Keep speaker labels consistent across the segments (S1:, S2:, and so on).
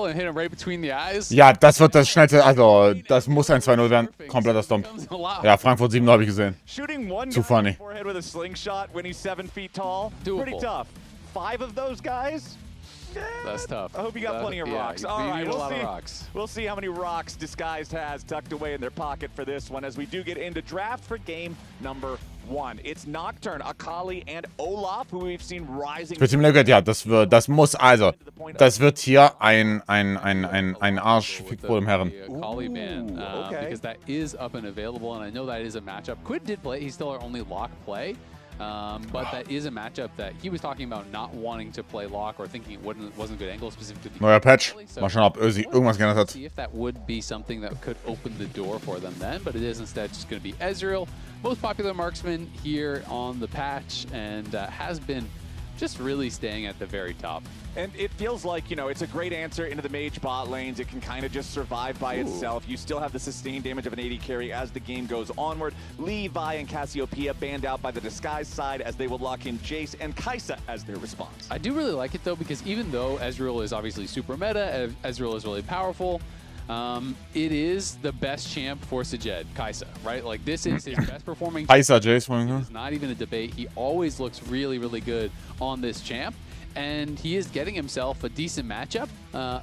S1: Ja, das wird das schnellste, also das muss ein 2-0 werden. Kompletter Stomp. Ja, Frankfurt 7 habe ich gesehen. Zu funny.
S2: That's tough. I hope you got plenty of rocks. All right, we'll see how many rocks Disguised has tucked away in their pocket for this one as we do get into draft for game number 1. It's Nocturne, Akali, and Olaf, who we've seen rising.
S1: Für Team Liquid, ja, das wird hier ein Arschfick vor dem Herren.
S2: Akali ban, because that is up and available, and I know that is a matchup. Quid did play, he's still our only lock play. But that is a matchup that he was talking about not wanting to play lock or thinking it wasn't a good angle specifically.
S1: Neuer Patch. Mal schauen, ob Ösi irgendwas geändert hat.
S2: See if that would be something that could open the door for them then, but it is instead just going to be Ezreal, most popular marksman here on the patch, and has been just really staying at the very top. And it feels like, you know, it's a great answer into the mage bot lanes. It can kind of just survive by itself. You still have the sustained damage of an AD carry as the game goes onward. Levi and Cassiopeia banned out by the Disguise side as they will lock in Jace and Kai'Sa as their response. I do really like it though, because even though Ezreal is obviously super meta, Ezreal is really powerful, it is the best champ for Sajed, Kai'Sa, right? Like this is his best performing
S1: Kai'Sa, Jace,
S2: it's not even a debate. He always looks really, really good on this champ. And he is getting himself a decent matchup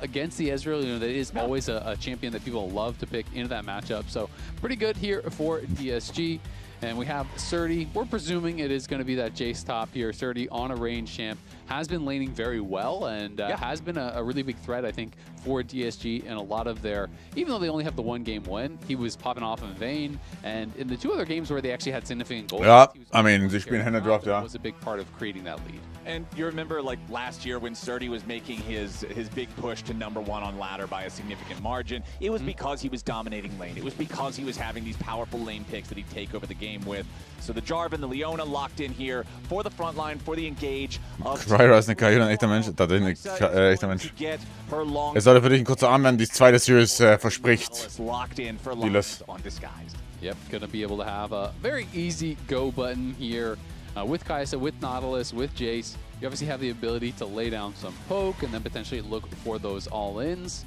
S2: against the Ezreal. You know, that is always a champion that people love to pick into that matchup. So pretty good here for DSG. And we have Surdy. We're presuming it is going to be that Jace top here. Surdy on a range champ. Has been laning very well and has been a really big threat, I think, for DSG and a lot of their, even though they only have the one game win, he was popping off in Vayne. And in the 2 other games where they actually had significant goals,
S1: I mean, sie spielen Hände drauf, ja.
S2: Was a big part of creating that lead. And you remember, like, last year when Surdy was making his big push to #1 on ladder by a significant margin, it was because he was dominating lane. It was because he was having these powerful lane picks that he'd take over the game with. So the Jarvan, the Leona locked in here for the front line, for the engage.
S1: Kryra ist eine KI, ein echter Mensch. Tatsächlich ein echter Mensch. Es sollte für dich ein kurzer Arm werden, die zweite Series verspricht. Vieles.
S2: Yep, gonna be able to have a very easy go button here. With Kai'Sa, with Nautilus, with Jace, you obviously have the ability to lay down some poke and then potentially look for those all-ins.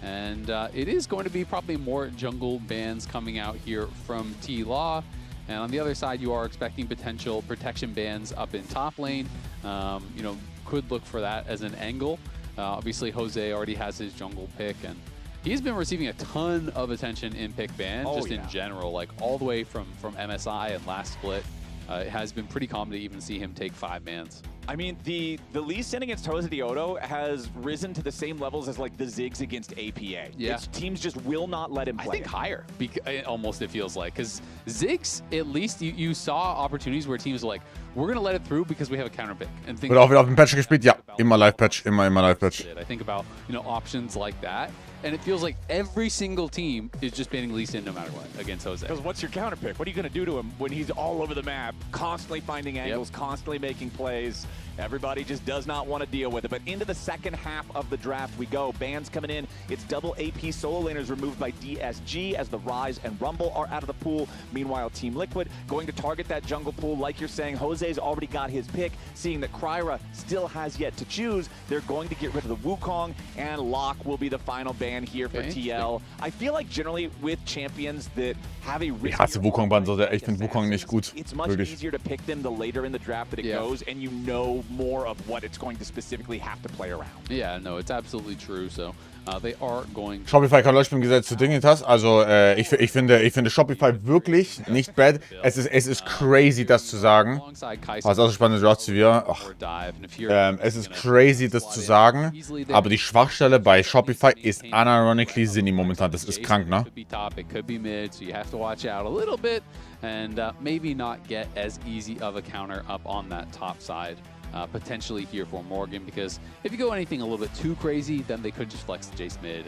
S2: And it is going to be probably more jungle bans coming out here from T-Law. And on the other side, you are expecting potential protection bans up in top lane. You know, could look for that as an angle. Obviously, Jose already has his jungle pick, and he's been receiving a ton of attention in pick ban, in general, like all the way from MSI and last split. It has been pretty common to even see him take 5 bans. I mean, the Lee Sin against Jose Diodo has risen to the same levels as like the Ziggs against APA. Yeah. Teams just will not let him play. I think higher, almost it feels like. Because Ziggs, at least you saw opportunities where teams were like, we're going to let it through because we have a counter pick. And
S1: Wird auch wieder auf dem Patch gespielt? Ja, immer Live-Patch, immer Live-Patch.
S2: I think about, you know, options like that. And it feels like every single team is just banning Lee Sin no matter what against Jose. Because what's your counter pick? What are you going to do to him when he's all over the map, constantly finding angles, constantly making plays? Everybody just does not want to deal with it. But into the second half of the draft we go. Bans coming in. It's double AP solo laners removed by DSG as the Rise and Rumble are out of the pool. Meanwhile, Team Liquid going to target that jungle pool. Like you're saying, Jose's already got his pick. Seeing that Kryra still has yet to choose, they're going to get rid of the Wukong, and Locke will be the final ban here for TL. I feel like generally with champions that have a risk.
S1: Ich hasse Wukong-Ban so sehr. Ich finde Wukong nicht gut.
S2: It's much easier to pick them the later in the draft that it goes, and you know more of what it's going to specifically have to play around. Yeah, no, it's absolutely true. So they are going.
S1: Shopify kann Leute im Gesetz zu Dignitas. Also ich finde Shopify wirklich nicht bad. Es ist crazy, das zu sagen. Was auch spannend ist, es ist crazy, das zu sagen. Aber die Schwachstelle bei Shopify ist unironically Zinni momentan. Das ist krank, ne?
S2: It could be mid, so you have to watch out a little bit and maybe not get as easy of a counter up on that top side. Potentially here for Morgan, because if you go anything a little bit too crazy, then they could just flex the Jace mid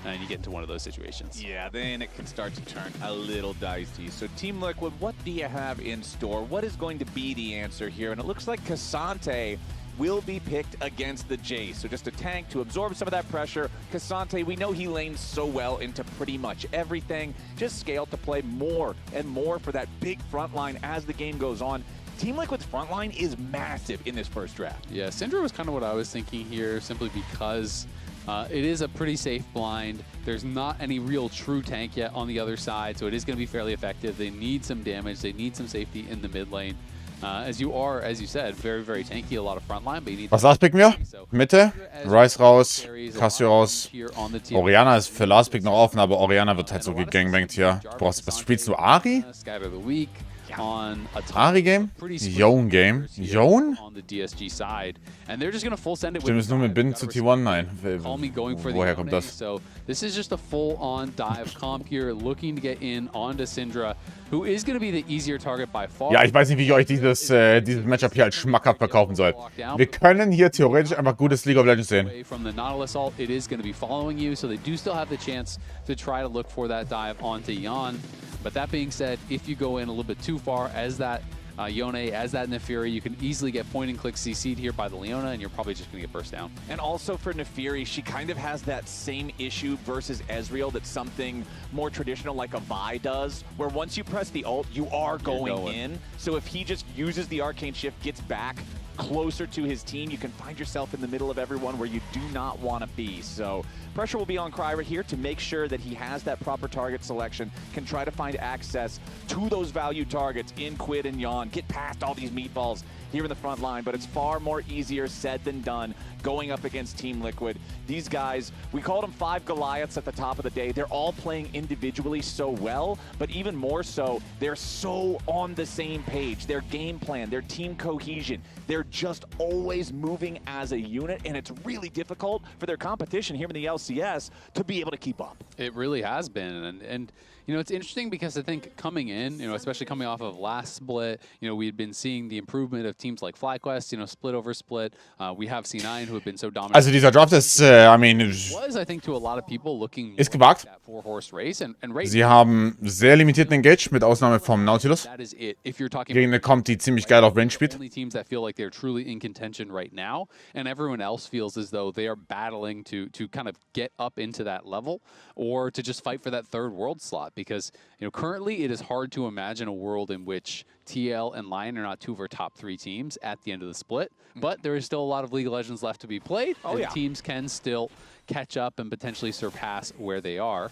S2: and you get into one of those situations. Yeah, then it can start to turn a little dicey. So Team Liquid, what do you have in store? What is going to be the answer here? And it looks like K'Sante will be picked against the Jace. So just a tank to absorb some of that pressure. K'Sante, we know he lanes so well into pretty much everything. Just scale to play more and more for that big front line as the game goes on. Team Liquid's front line is massive in this first draft. Yeah, Syndra was kind of what I was thinking here, simply because It is a pretty safe blind. There's not any real true tank yet on the other side, so it is going to be fairly effective. They need some damage. They need some safety in the mid lane. As you said, very, very tanky, a lot of front line, but you need...
S1: Was last picken wir? Mitte, Ryze raus, Cassio raus. Orianna ist für last pick noch offen, aber Orianna wird halt so gegangbankt hier. Was spielst du, Ari? Ari Game? Yone Game? Yone? Stimmt, ist nur mit Binden zu T1? Nein. Woher kommt das?
S2: So this is just a full-on dive comp here, looking to get in onto Syndra, who is going to be the easier target by far.
S1: Ja, ich weiß nicht, wie ich euch dieses Matchup hier als schmackhaft verkaufen soll. Wir können hier theoretisch einfach gutes League of Legends sehen.
S2: From the Nautilus ult, it is going to be following you, so they do still have the chance to try to look for that dive onto Yon. But that being said, if you go in a little bit too far as that Yone, as that Nefiri, you can easily get point and click CC'd here by the Leona, and you're probably just going to get burst down.
S3: And also for Nefiri, she kind of has that same issue versus Ezreal that something more traditional like a Vi does, where once you press the ult, you are going in. So if he just uses the Arcane Shift, gets back closer to his team, you can find yourself in the middle of everyone where you do not want to be. So pressure will be on Kryra here to make sure that he has that proper target selection, can try to find access to those value targets in Quid and Yon, get past all these meatballs here in the front line, but it's far more easier said than done going up against Team Liquid. These guys, we called them 5 Goliaths at the top of the day. They're all playing individually so well, but even more so, they're so on the same page. Their game plan, their team cohesion, they're just always moving as a unit, and it's really difficult for their competition here in the LCS to be able to keep up.
S2: It really has been, and you know, it's interesting because I think coming in, you know, especially coming off of last split, you know, we'd been seeing the improvement of teams like FlyQuest, you know, split over split. We have C9 who have been so dominant.
S1: Also dieser Draft ist, I mean,
S2: was, I think, to a lot of people looking
S1: ist gewagt.
S2: That 4-horse race and
S1: Sie haben sehr limitierten Engage, mit Ausnahme vom Nautilus.
S2: That is it. If you're talking
S1: gegen eine Comp, die ziemlich geil auf Range spielt.
S2: Only teams that feel like they're truly in contention right now, and everyone else feels as though they are battling to kind of get up into that level or to just fight for that third world slot, because you know currently it is hard to imagine a world in which TL and Lion are not two of our top 3 teams at the end of the split, but there is still a lot of League of Legends left to be played, and teams can still catch up and potentially surpass where they are.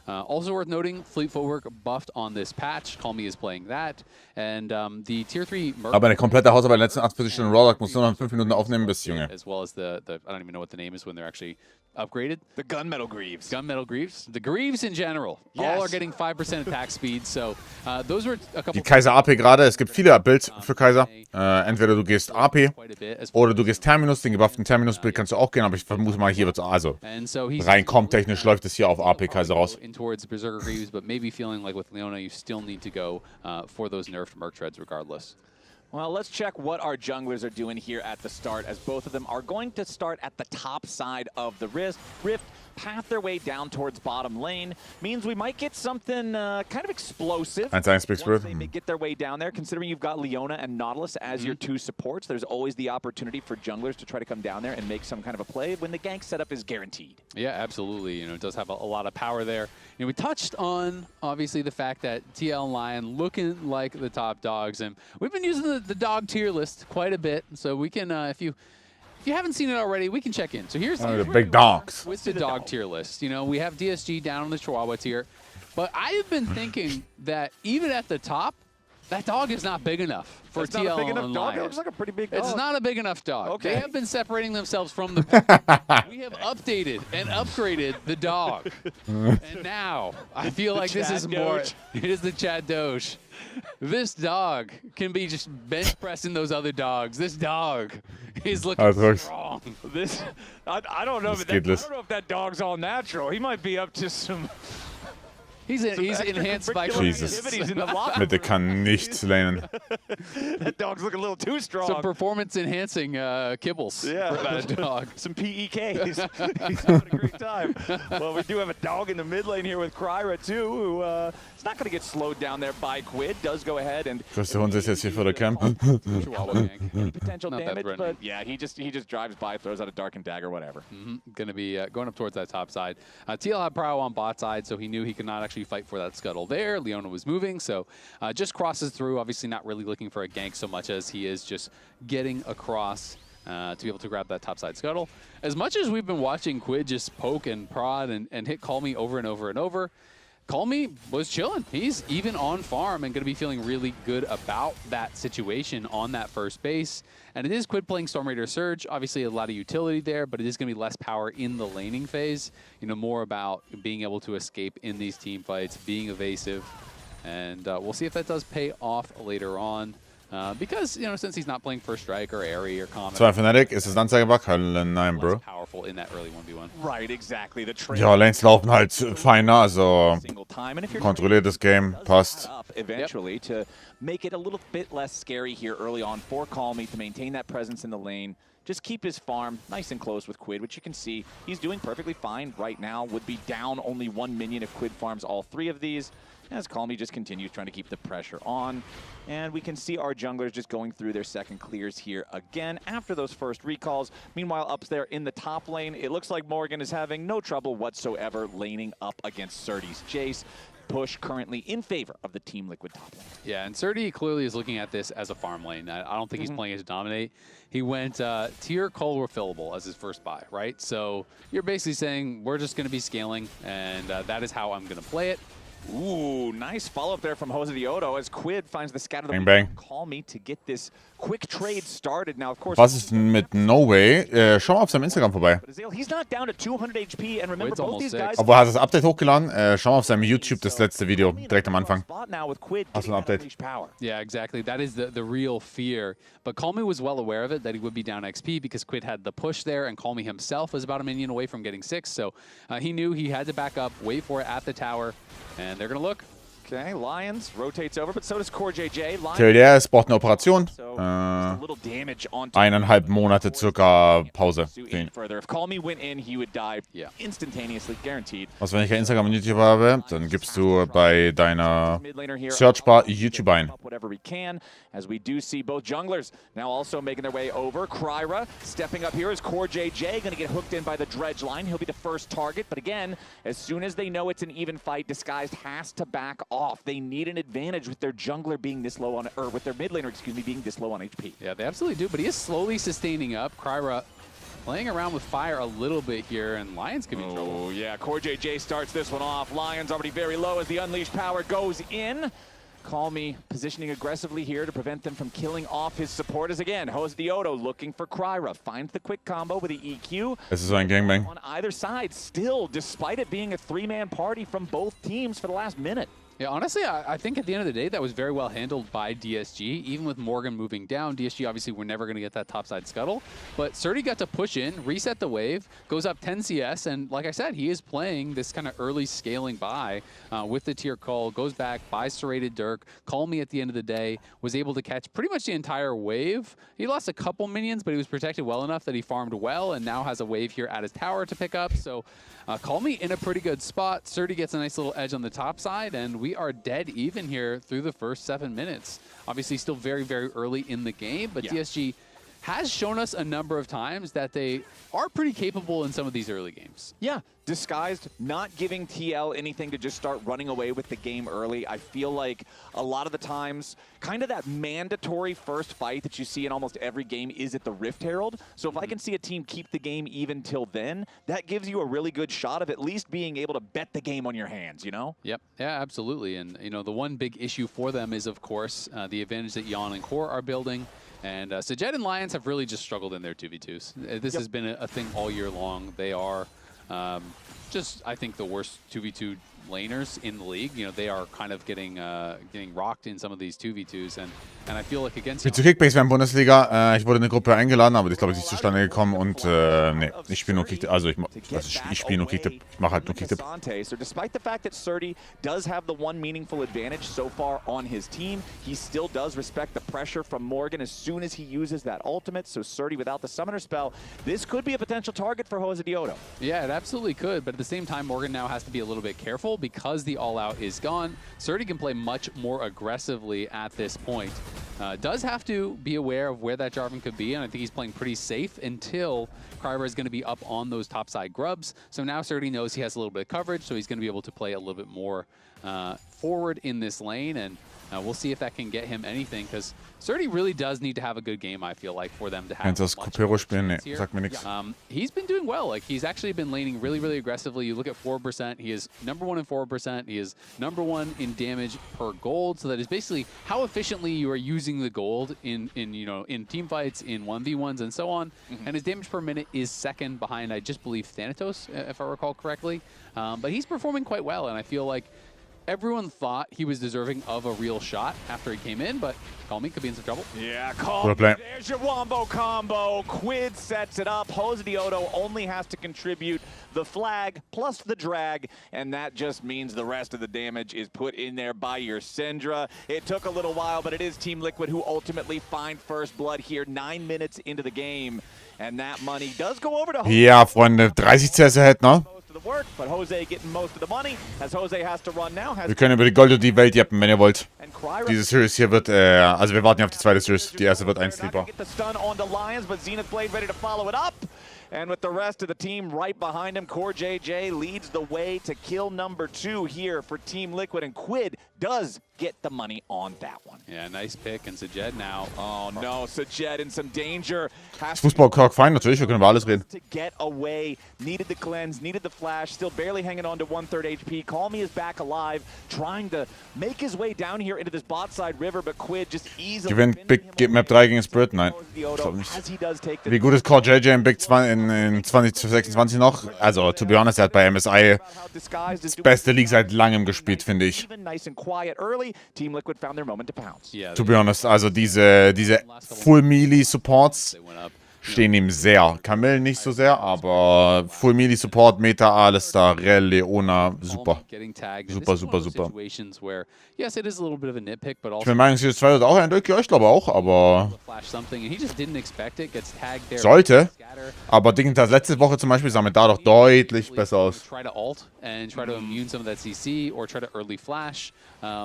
S2: Also worth noting, Fleet Footwork buffed on this patch. Call Me is playing that. And the Tier 3...
S1: Aber eine komplette Hausarbeit in den letzten 48 Stunden Rawdog muss nur noch in 5 Minuten aufnehmen bis, Junge.
S2: As well as the I don't even know what the name is when they're actually upgraded.
S3: The Gunmetal Greaves.
S2: Gunmetal Greaves. The Greaves in general. Yes. All are getting 5% attack speed. So those were a couple...
S1: Die Kaiser AP gerade. Es gibt viele Builds für Kaiser. Entweder du gehst AP oder du gehst Terminus. Den gebufften Terminus-Build kannst du auch gehen, aber ich vermute mal, hier wird es also rein comp-technisch läuft es hier auf AP Kaiser raus.
S2: Towards Berserker Greaves, but maybe feeling like with Leona, you still need to go for those nerfed Merc Treads regardless.
S3: Well, let's check what our junglers are doing here at the start, as both of them are going to start at the top side of the Rift, path their way down towards bottom lane. Means we might get something kind of explosive once they get their way down there, considering you've got Leona and Nautilus as your 2 supports. There's always the opportunity for junglers to try to come down there and make some kind of a play when the gank setup is guaranteed.
S2: Yeah, absolutely. You know, it does have a lot of power there. You know, we touched on, obviously, the fact that TL and Lion looking like the top dogs, and we've been using the dog tier list quite a bit, so we can, if you haven't seen it already, we can check in. So here's
S1: the big dogs
S2: with the dog tier list. You know, we have DSG down on the Chihuahua tier, but I have been thinking that even at the top, that dog is not big enough for TL
S3: not a big enough
S2: and
S3: dog.
S2: Lion.
S3: It looks like a pretty big dog.
S2: It's not a big enough dog.
S3: Okay.
S2: They have been separating themselves from the pack. We have updated and upgraded the dog. And now I feel like this is more. It is the Chad Doge. This dog can be just bench pressing those other dogs. This dog is looking strong.
S3: I don't know. I don't know if that dog's all natural. He might be up to some.
S2: He's enhanced by
S1: Jesus. Mitte kann nicht lanen.
S3: That dog's looking a little too strong.
S2: Some performance-enhancing kibbles for that dog.
S3: Some PEKs. He's having a great time. Well, we do have a dog in the mid lane here with Kryra, too, who is not going to get slowed down there by Quid. Does go ahead and...
S1: Größte Hund ist jetzt hier vor der Camp.
S3: Potential damage, but yeah, he just drives by, throws out a Darkened Dagger, whatever.
S2: Going to be going up towards that top side. TL had Prow on bot side, so he knew he could not actually fight for that scuttle there. Leona was moving, so just crosses through, obviously not really looking for a gank so much as he is just getting across to be able to grab that topside scuttle. As much as we've been watching Quid just poke and prod and hit Call Me over and over and over, Call Me was chilling. He's even on farm and going to be feeling really good about that situation on that first base. And it is Quid playing Storm Raider Surge. Obviously, a lot of utility there, but it is going to be less power in the laning phase. You know, more about being able to escape in these team fights, being evasive. And we'll see if that does pay off later on. Because, you know, since he's not playing First Strike or Airy or Comet.
S1: Zwei Fnatic, ist es Anzeigebug? Nein, Bro.
S2: Powerful in that early 1v1.
S3: Right, exactly.
S1: Ja, Lanes laufen halt feiner, also kontrolliertes Game, passt.
S3: Eventually to make it a little bit less scary here early on for Call Me to maintain that presence in the lane. Just keep his farm nice and close with Quid, which you can see he's doing perfectly fine right now. Would be down only 1 minion if Quid farms all 3 of these. As Call Me just continues trying to keep the pressure on. And we can see our junglers just going through their second clears here again after those first recalls. Meanwhile, up there in the top lane, it looks like Morgan is having no trouble whatsoever laning up against Surdy's Jace. Push currently in favor of the Team Liquid top lane.
S2: Yeah, and Surdy clearly is looking at this as a farm lane. I don't think he's playing it to dominate. He went tier coal refillable as his first buy, right? So you're basically saying we're just going to be scaling, and that is how I'm going to play it.
S3: Ooh, nice follow-up there from Jose Diodo as Quid finds the scatter
S1: Bang, bang.
S3: Call Me to get this quick trade started. Now, of course,
S1: Was ist denn mit No Way? Schau mal auf seinem Instagram vorbei.
S3: He's not down to 200 HP and remember both these guys.
S1: Obwohl, hat das Update hochgeladen? Schau mal auf seinem YouTube das letzte Video, direkt am Anfang. Hast du ein Update?
S2: Yeah, exactly. That is the real fear. But Call Me was well aware of it, that he would be down XP because Quid had the push there, and Call Me himself was about a minion away from getting 6. So he knew he had to back up, wait for it at the tower, and they're going to look.
S3: Okay, Lions rotates over, but so does Core JJ.
S1: Theoria, es braucht eine Operation.
S3: A little damage onto
S1: 1,5 Monate circa Pause.
S3: further. If Call Me went in, he would die instantaneously, guaranteed.
S1: Was, wenn ich kein Instagram und YouTube habe, dann gibst du bei deiner Searchbar YouTube ein.
S3: Whatever we can, as we do see both junglers now also making their way over. Kryra stepping up here is Core JJ going to get hooked in by the dredge line. He'll be the first target, but again, as soon as they know it's an even fight, Disguised has to back off. They need an advantage with their jungler being this low on, or with their mid laner, excuse me, being this low on HP.
S2: Yeah, they absolutely do, but he is slowly sustaining up. Kryra playing around with fire a little bit here, and Lions could be in trouble.
S3: Oh, yeah, Core JJ starts this one off. Lions already very low as the Unleashed power goes in. Call Me positioning aggressively here to prevent them from killing off his supporters again. Jose Diodo looking for Kryra. Finds the quick combo with the EQ.
S1: Es ist so ein Gangbang.
S3: On either side, still, despite it being a 3-man party from both teams for the last minute.
S2: Yeah, honestly, I think at the end of the day, that was very well handled by DSG. Even with Morgan moving down, DSG obviously were never going to get that topside scuttle. But Surdy got to push in, reset the wave, goes up 10 CS, and like I said, he is playing this kind of early scaling buy with the tier call, goes back, buys Serrated Dirk. Call Me at the end of the day, was able to catch pretty much the entire wave. He lost a couple minions, but he was protected well enough that he farmed well, and now has a wave here at his tower to pick up. So Call Me in a pretty good spot. Surdy gets a nice little edge on the top side, and we are dead even here through the first 7 minutes. Obviously still very, very early in the game, but DSG has shown us a number of times that they are pretty capable in some of these early games.
S3: Yeah, Disguised, not giving TL anything to just start running away with the game early. I feel like a lot of the times, kind of that mandatory first fight that you see in almost every game is at the Rift Herald. So if I can see a team keep the game even till then, that gives you a really good shot of at least being able to bet the game on your hands, you know?
S2: Yep, yeah, absolutely. And, you know, the one big issue for them is, of course, the advantage that Yon and Core are building. And Sajet and Lions have really just struggled in their 2v2s. This has been a thing all year long. They are just, I think, the worst 2v2 laners in the league. You know, they are kind of getting rocked in some of these 2v2s. And I feel like against...
S1: Zu Kickbase während Bundesliga. Ich wurde in eine Gruppe eingeladen, aber die ist, glaube ich, nicht zustande gekommen. Und nee, ich spiele nur Kicktipp. Also ich spiele nur Kicktipp. Ich mache halt nur Kicktipp.
S3: So despite the fact that Surdy does have the one meaningful advantage so far on his team, he still does respect the pressure from Morgan as soon as he uses that ultimate. So Surdy without the summoner spell, this could be a potential target for Jose Diodo.
S2: Yeah, it absolutely could. But at the same time, Morgan now has to be a little bit careful because the all-out is gone. Surdy can play much more aggressively at this point. Does have to be aware of where that Jarvan could be, and I think he's playing pretty safe until Kryra is going to be up on those topside grubs. So now Surdy knows he has a little bit of coverage, so he's going to be able to play a little bit more forward in this lane. And We'll see if that can get him anything, because Surdy really does need to have a good game, I feel like, for them to have.
S1: Kannst du das Copero spielen? Nee, sagt mir nichts.
S2: He's been doing well. Like, he's actually been laning really, really aggressively. You look at 4%, he is #1 in 4%. He is #1 in damage per gold. So that is basically how efficiently you are using the gold in team fights, in 1v1s, and so on. And his damage per minute is second behind, I just believe, Thanatos, if I recall correctly. But he's performing quite well, and I feel like everyone thought he was deserving of a real shot after he came in, but Call Me could be in some trouble.
S3: Yeah, Call Me. There's your wombo combo. Quid sets it up. Jose Diodo only has to contribute the flag plus the drag, and that just means the rest of the damage is put in there by your Syndra. It took a little while, but it is Team Liquid who ultimately find first blood here 9 minutes into the game, and that money does go over to
S1: Ja, Freunde, 30 CS ahead, ne? Wir können über die Gold und die Welt jappen, wenn ihr wollt. Diese Series hier wird, also wir warten ja auf die zweite Series. Die erste wird ein Sleeper.
S3: And with the rest of the team right behind him, Core JJ leads the way to kill #2 here for Team Liquid, and Quid does get the money on that one.
S2: Yeah, nice pick, and Sajed now.
S3: Oh no, Sajed in some danger.
S1: Fußball-Kork fein, natürlich, wir können über alles reden.
S3: To get away, needed the cleanse, needed the flash, still barely hanging on to 1/3 HP. Call Me is back alive, trying to make his way down here into this bot side river, but Quid just easily
S1: gewinnt Big Map 3 gegen Spirit? Nein, ich glaube nicht. Wie gut ist Core JJ in Big 2 in 2026 noch? Also, to be honest, er hat bei MSI das beste League seit langem gespielt, finde ich. To be honest, also diese Full-Melee-Supports stehen ihm sehr. Camille nicht so sehr, aber Full Melee Support, Meta, Alistar, Rel, Leona, super. Super, super, super. Ich bin Meinung, CS2 wird auch ein Döcki, ich glaube auch, aber sollte. Aber Dignitas letzte Woche zum Beispiel sah mir da doch deutlich besser aus.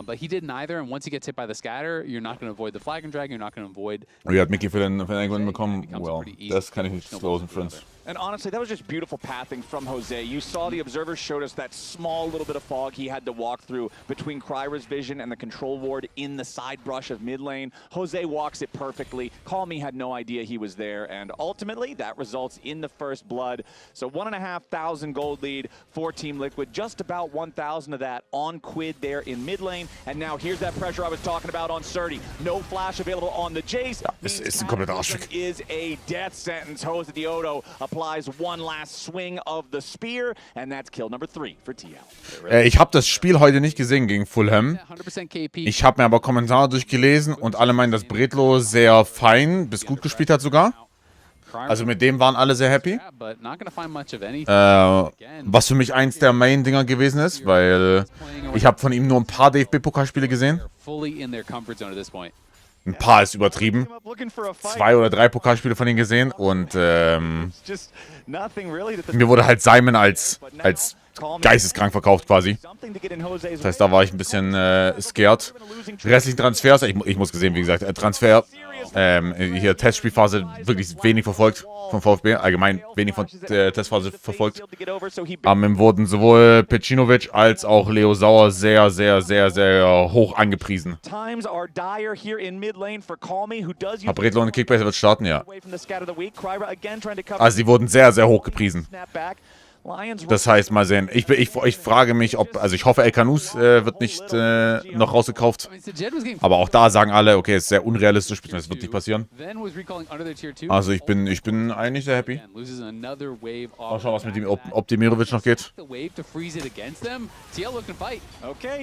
S2: But he did neither, and once he gets hit by the scatter, you're not going to avoid the flag and drag, you're not going to avoid...
S1: Wie hat Mickey für den England bekommen? Well, das kann ich nicht disclosen, Friends.
S3: And honestly, that was just beautiful pathing from Jose. You saw the observers showed us that small little bit of fog he had to walk through between Kryra's vision and the control ward in the side brush of mid lane. Jose walks it perfectly. Call Me had no idea he was there, and ultimately that results in the first blood. So 1,500 gold lead for Team Liquid, just about 1,000 of that on Quid there in mid lane. And now here's that pressure I was talking about on Surdy. No flash available on the Jace.
S1: Ist ein kompletter Arschfick.
S3: Is a death sentence. Jose Diodo applies one last swing of the spear, and that's kill #3 for TL.
S1: Ich habe das Spiel heute nicht gesehen gegen Fulham. Ich habe mir aber Kommentare durchgelesen und alle meinen, dass Bredlo sehr fein bis gut gespielt hat sogar. Also mit dem waren alle sehr happy. Was für mich eins der Main-Dinger gewesen ist, weil ich habe von ihm nur ein paar DFB-Pokalspiele gesehen. Ein paar ist übertrieben. 2 oder 3 Pokalspiele von ihm gesehen und mir wurde halt Simon als geisteskrank verkauft quasi. Das heißt, da war ich ein bisschen scared. Restlichen Transfers, ich muss gesehen, wie gesagt, Transfer, hier Testspielphase wirklich wenig verfolgt vom VfB, allgemein wenig von der Testphase verfolgt. Mir wurden sowohl Pecinovic als auch Leo Sauer sehr, sehr, sehr, sehr hoch angepriesen. Hab Redlo und Kickbase wird starten, ja. Also sie wurden sehr, sehr hoch gepriesen. Das heißt, mal sehen. Ich frage mich, ob, also ich hoffe, El Canus wird nicht noch rausgekauft. Aber auch da sagen alle, okay, es ist sehr unrealistisch, das wird nicht passieren. Also ich bin eigentlich sehr happy. Mal schauen, was mit dem Optimirovic noch geht.
S3: Okay,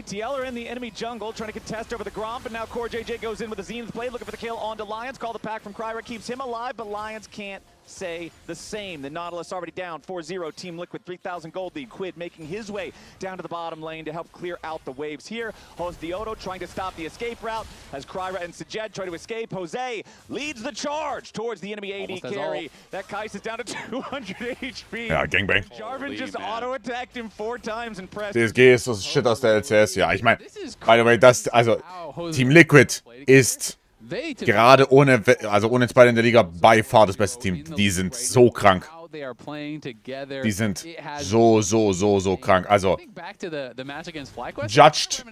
S3: TL are in the enemy jungle, trying to contest over the Gromp, and now Core JJ goes in with a Zenith blade, looking for the kill onto Lions. Call the pack from Kryra, keeps him alive, but Lions can't say the same. The Nautilus already down 4-0. Team Liquid 3,000 gold lead. Quid making his way down to the bottom lane to help clear out the waves here. Jose Diodo trying to stop the escape route as Kryra and Sajed try to escape. Jose leads the charge towards the enemy AD carry. That Kais is down to 200 HP.
S1: Ja, Gangbang.
S3: Jarvan just auto-attacked him 4 times and pressed.
S1: DSG ist das Shit aus der LCS. Ja, ich meine, by the way, Team Liquid ist gerade ohne jetzt beide in der Liga by far das beste Team. Die sind so krank. Die sind so krank. Also, judged,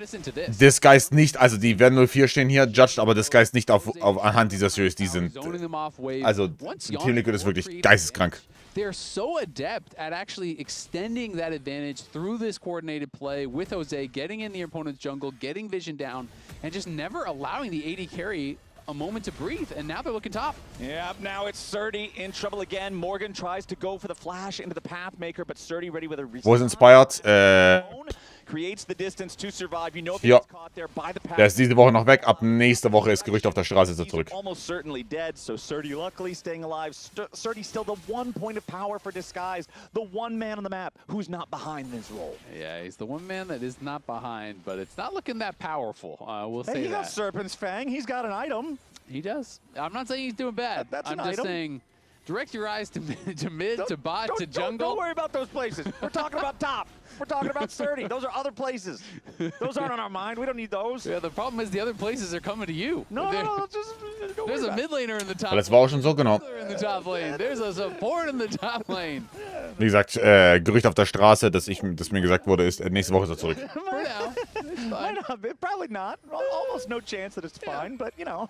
S1: disguised nicht, also die werden 0-4 stehen hier, judged, aber disguised nicht anhand dieser Series. Die sind, also, Team Liquid ist wirklich geisteskrank.
S2: They're so adept at actually extending that advantage through this coordinated play with Jose, getting in the opponent's jungle, getting vision down, and just never allowing the AD carry a moment to breathe, and now they're looking top.
S3: Yeah, now it's Surdy in trouble again. Morgan tries to go for the flash into the Pathmaker, but Surdy ready with a
S1: Was inspired,
S3: creates the distance to survive. You know if
S1: ja.
S3: he's caught there by the
S1: Der ist diese Woche noch weg. Ab nächste Woche ist Gerücht auf der Straße zurück.
S3: Almost certainly dead, so Surdy luckily staying alive. Surdy still the 1 point of power for Disguise, the one man on the map who's not behind this role.
S2: Yeah, he's the one man that is not behind, but it's not looking that powerful. We'll say
S3: he
S2: that.
S3: got Serpent's Fang. He's got an item.
S2: He does. I'm not saying he's doing bad.
S3: That's
S2: I'm
S3: an
S2: just
S3: item.
S2: saying, direct your eyes to mid, to bot, to jungle.
S3: Don't worry about those places. We're talking about top. We're talking about Surdy. Those are other places. Those aren't on our mind. We don't need those.
S2: Yeah, the problem is the other places are coming to you.
S3: No, just don't
S2: There's
S3: worry
S2: a mid laner in the top.
S1: Das war auch schon so, genau.
S2: In the top lane. There's a support in the top lane.
S1: Wie gesagt, Gerücht auf der Straße, das mir gesagt wurde, ist, nächste Woche ist er zurück.
S2: For now. It's fine.
S3: Probably not. Almost no chance that it's fine, but you know.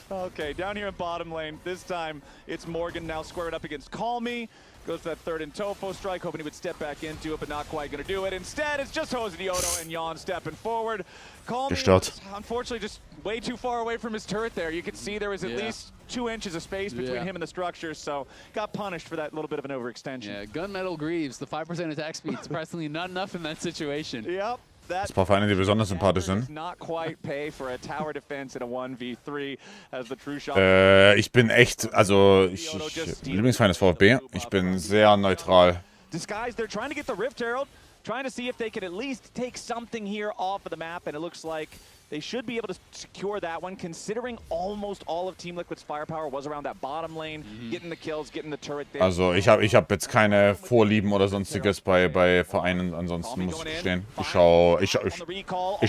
S3: Okay, down here in bottom lane. This time, it's Morgan now squared up against Call Me. Goes for that third and Tofo strike, hoping he would step back into it, but not quite going to do it. Instead, it's just Jose Diodo and Jan stepping forward. Call Me, unfortunately, just way too far away from his turret there. You could see there was at least 2 inches of space between him and the structure, so got punished for that little bit of an overextension.
S2: Yeah, Gunmetal Greaves, the 5% attack speed, surprisingly not enough in that situation.
S3: Yep.
S1: Das paar Feinde, die besonders sympathisch sind.
S3: Not quite pay for a tower defense in a 1v3 as the true shot.
S1: Ich bin echt, also Lieblingsfeind ist VfB. Ich bin sehr neutral.
S3: Disguise, they're trying to get the Rift Herald, trying to see if they could at least take something here off of the map, and it looks like they should be able to secure that one, considering almost all of Team Liquid's firepower was around that bottom lane, getting the kills, getting the turret there.
S1: Also ich hab jetzt keine Vorlieben oder sonstiges bei Vereinen, ansonsten muss ich gestehen. Ich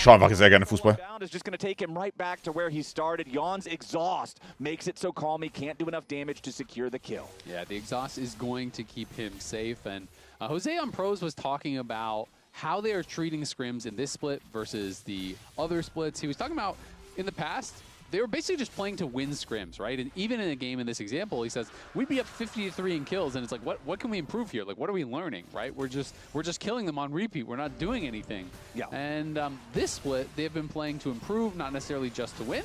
S1: schau einfach sehr gerne Fußball.
S3: Is just going to take him right back to where he started. Jan's exhaust makes it so Call Me can't do enough damage to secure the kill.
S2: Yeah, the exhaust is going to keep him safe, and Jose on Pros was talking about how they are treating scrims in this split versus the other splits. He was talking about in the past, they were basically just playing to win scrims, right? And even in a game in this example, he says, we'd be up 50-3 in kills, and it's like, what can we improve here? Like, what are we learning, right? We're just killing them on repeat. We're not doing anything.
S3: Yeah.
S2: And this split, they've been playing to improve, not necessarily just to win.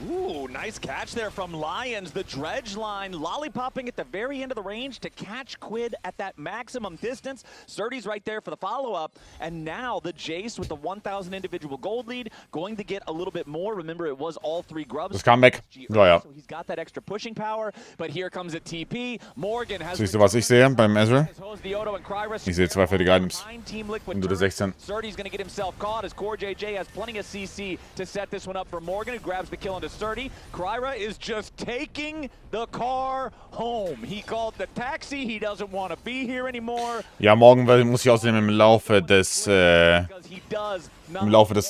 S3: Ooh, nice catch there from Lions. The dredge line lollipopping at the very end of the range to catch Quid at that maximum distance. Surdy's right there for the follow-up. And now the Jace with the 1,000 individual gold lead going to get a little bit more. Remember, it was all 3 grubs.
S1: Das Comeback. Ja.
S3: So he's got that extra pushing power. But here comes a TP. Morgan has...
S1: Siehst du, was ich sehe beim Ezreal? Ich sehe 2 fertige Items. Und du 16.
S3: Surdy's going to get himself caught as Core JJ has plenty of CC to set this one up for Morgan, who grabs the kill into Surdy. Kryra is just taking the car home. He called the taxi. He doesn't want to be here anymore.
S1: Ja, morgen muss ich außerdem im Laufe des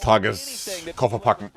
S1: Tages Koffer packen.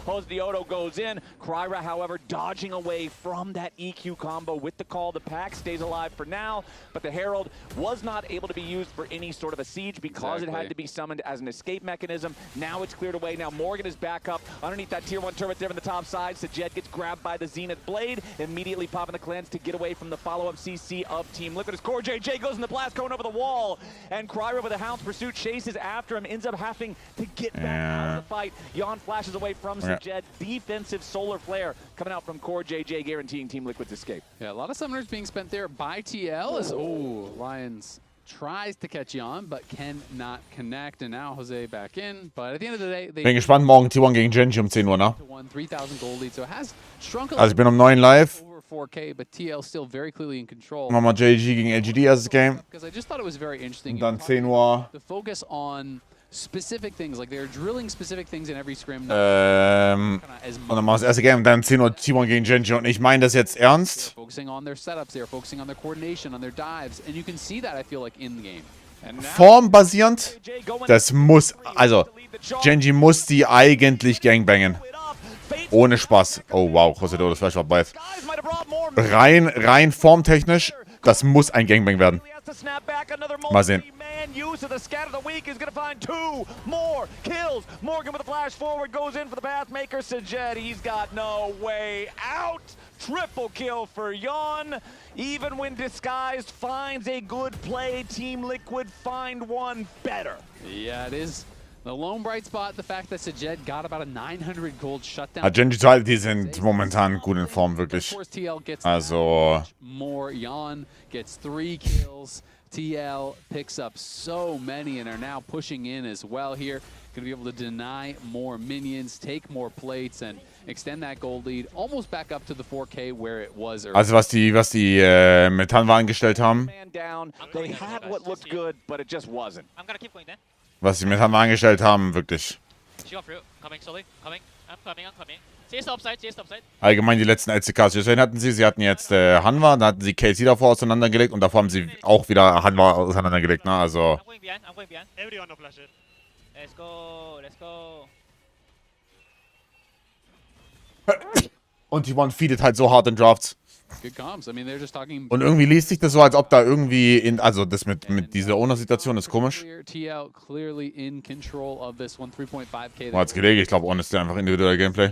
S3: Jose Diodo goes in. Kryra, however, dodging away from that EQ combo with the call. The pack stays alive for now, but the Herald was not able to be used for any sort of a siege because it had to be summoned as an escape mechanism. Now it's cleared away. Now Morgan is back up underneath that tier 1 turret there on the top side. Sajed gets grabbed by the Zenith Blade, immediately popping the cleanse to get away from the follow-up CC of Team Liquid. As Core JJ goes in the blast cone over the wall, and Kryra with a Hound's Pursuit chases after him, ends up having to get back out of the fight. Jan flashes away from Sajed. Defensive Solar Flare coming out from Core JJ, guaranteeing Team Liquid's escape.
S2: Yeah, a lot of summoners being spent there by TL as, Lions tries to catch Jan, but cannot connect, and now Jose back in. But at the end of the day, they
S1: bin gespannt, morgen T1 gegen Genji um 10 Uhr, ne?
S2: 3,000 gold lead, so it has shrunk a
S1: Also ich bin um 9 live.
S2: over 4K, but TL still very clearly in control.
S1: Machen wir JG gegen LGD erstes Game.
S2: Because I just thought it was very interesting.
S1: Und dann 10 Uhr.
S2: To focus on specific things, like they're drilling specific things in every scrim.
S1: Und dann machen wir das erste Game und dann 10 Uhr T1 gegen Genji. Und ich meine das jetzt ernst.
S2: Focusing on their setups, they're focusing on their coordination, on their dives, and you can see that, I feel like, in the game.
S1: Formbasierend, das muss, also Genji muss die eigentlich gangbangen. Ohne Spaß. Oh wow, Jose Diodo, das Fleisch war beiß. Rein formtechnisch Das muss ein Gangbang werden. Mal sehen.
S3: Use of the scat of the week is going to find 2 more kills. Morgan with a flash forward goes in for the Pathmaker. Sajed, he's got no way out. Triple kill for Yon. Even when disguised finds a good play, Team Liquid find one better.
S2: Yeah, it is. The lone bright spot, the fact that Sajed got about a 900 gold shutdown.
S1: Genji, die sind momentan gut in Form, wirklich. Also...
S2: More. Yon gets 3 kills. TL picks up so many and are now pushing in as well here. Going to be able to deny more minions, take more plates, and extend that gold lead almost back up to the 4K where it was earlier.
S1: Also was die Metallwaren gestellt haben. Was die Metallwaren gestellt haben, wirklich. Allgemein die letzten LCKs. Deswegen hatten sie hatten jetzt Hanwha, dann hatten sie KC davor auseinandergelegt und davor haben sie auch wieder Hanwha auseinandergelegt, ne? Also. Und die One feedet halt so hart in Drafts. Und irgendwie liest sich das so, als ob da irgendwie also das mit dieser Owner-Situation ist komisch. War jetzt gelegen, ich glaube, Owner ist einfach individuell Gameplay.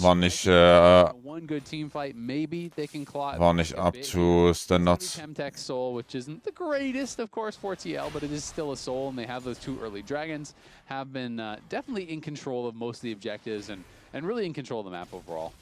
S1: War nicht up to standards.
S2: Which isn't the greatest, of course, for TL, but it is still a soul, and they have those 2 early dragons. Have been definitely in control of most of the objectives and really in control of the map overall.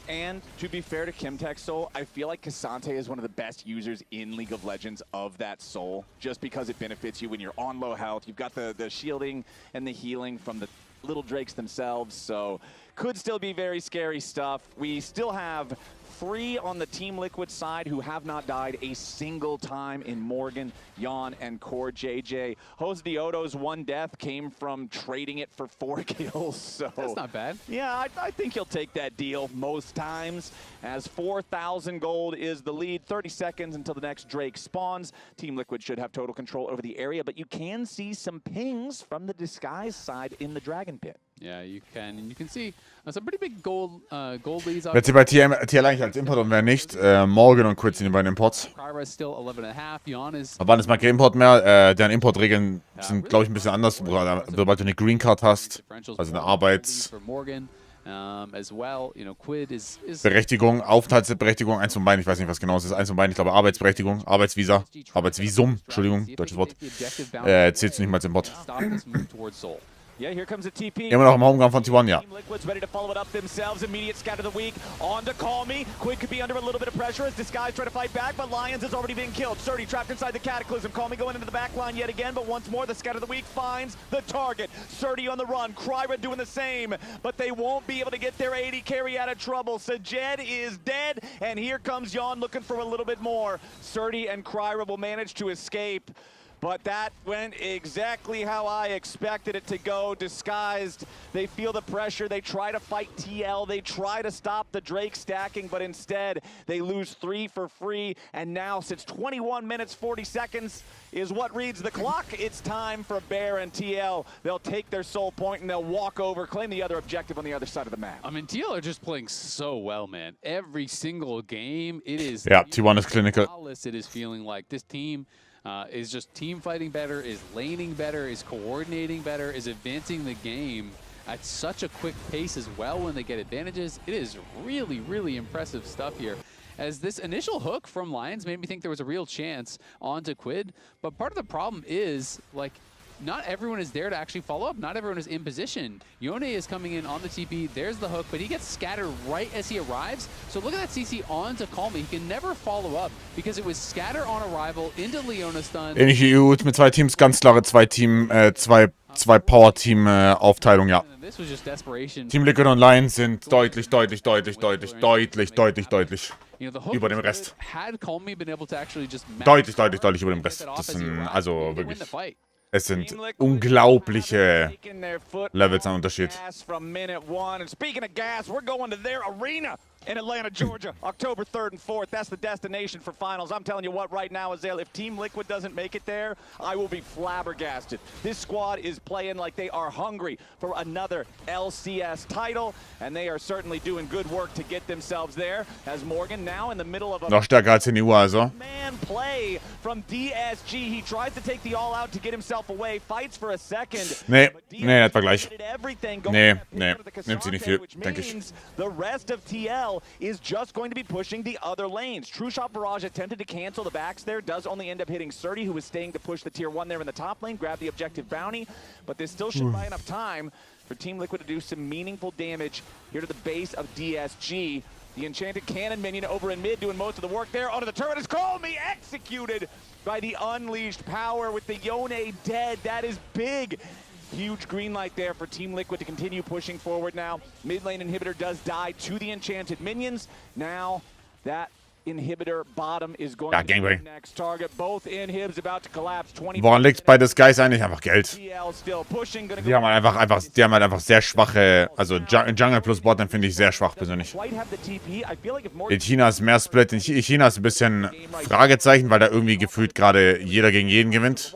S3: And to be fair to Chemtech Soul, I feel like Cassante is one of the best users in League of Legends of that soul, just because it benefits you when you're on low health. You've got the shielding and the healing from the little drakes themselves, so could still be very scary stuff. We still have 3 on the Team Liquid side who have not died a single time in Morgan, Yon, and Core JJ. Jose Dioto's 1 death came from trading it for 4 kills. So
S2: that's not bad.
S3: Yeah, I think he'll take that deal most times, as 4,000 gold is the lead. 30 seconds until the next Drake spawns. Team Liquid should have total control over the area, but you can see some pings from the Disguise side in the Dragon Pit.
S2: Yeah, you can. And you can see some pretty big gold leads.
S1: Wer sie bei TL eigentlich als Import und wer nicht, Morgan und Quid sind die beiden Imports. Aber wann ist mal kein Import mehr? Deren Importregeln sind, glaube ich, ein bisschen anders, sobald du eine Green Card hast, also eine Berechtigung, Aufenthaltsberechtigung, eins von beiden, ich weiß nicht, was genau es ist, eins von beiden, ich glaube Arbeitsberechtigung, Arbeitsvisum, Entschuldigung, deutsches Wort, zählt nicht mal als Import.
S3: Yeah, here comes a TP.
S1: Immer noch im Homeground von T1, ja.
S3: Liquid's ready to follow it up themselves. Immediate scout of the week. On to Call Me. Quid could be under a little bit of pressure as Disguise try to fight back, but Lions has already been killed. 30 trapped inside the Cataclysm. Call Me going into the back line yet again, but once more the scout of the week finds the target. 30 on the run. Kryra doing the same, but they won't be able to get their 80 carry out of trouble. Sajed is dead, and here comes Yon looking for a little bit more. 30 and Kryra will manage to escape. But that went exactly how I expected it to go. Disguised, they feel the pressure. They try to fight TL. They try to stop the Drake stacking, but instead they lose 3 for free. And now, since 21 minutes, 40 seconds is what reads the clock, it's time for Bear and TL. They'll take their soul point and they'll walk over, claim the other objective on the other side of the map.
S2: I mean, TL are just playing so well, man. Every single game, it is...
S1: Yeah, T1 is clinical.
S2: It is feeling like this team... is just team fighting better, is laning better, is coordinating better, is advancing the game at such a quick pace as well when they get advantages. It is really, really impressive stuff here. As this initial hook from Lions made me think there was a real chance onto Quid, but part of the problem is, like, not everyone is there to actually follow up. Not everyone is in position. Yone is coming in on the TP. There's the hook, but he gets scattered right as he arrives. So look at that CC on to Call Me. He can never follow up because it was scatter on arrival into Leona stun.
S1: Ähnliche EU mit 2 Teams, ganz klare 2 Power-Team-Aufteilung, ja. Team Liquid und Lions sind deutlich über dem Rest. Deutlich über dem Rest. Das sind also wirklich... Es sind unglaubliche Levels an Unterschied.
S3: In Atlanta, Georgia, October 3rd and 4th. That's the destination for finals. I'm telling you what, right now, Azale, if Team Liquid doesn't make it there, I will be flabbergasted. This squad is playing like they are hungry for another LCS title, and they are certainly doing good work to get themselves there. As Morgan now in the middle of a
S1: Noch stärker als in die EU, also.
S3: man play from DSG. He tries to take the all out to get himself away, fights for a second.
S1: Nee, das war gleich. Nee,
S3: Nee,
S1: nimmt sie nicht viel, denke ich.
S3: The rest of TL is just going to be pushing the other lanes. True Shot Barrage attempted to cancel the backs there, does only end up hitting Surdy, who was staying to push the tier 1 there in the top lane, grab the objective bounty, but this still should buy enough time for Team Liquid to do some meaningful damage here to the base of DSG. The Enchanted Cannon minion over in mid doing most of the work there. Onto the turret is Call Me, executed by the Unleashed Power with the Yone dead. That is big. Huge green light there for Team Liquid to continue pushing forward now. Mid lane inhibitor does die to the Enchanted minions. Now that inhibitor bottom is going to be the next target. Both inhibs about to collapse.
S1: Woran liegt bei des Guys eigentlich? Einfach Geld. Die haben halt einfach sehr schwache, also Jungle plus Bottom finde ich sehr schwach persönlich. In China ist mehr Split. In China ist ein bisschen Fragezeichen, weil da irgendwie gefühlt gerade jeder gegen jeden gewinnt.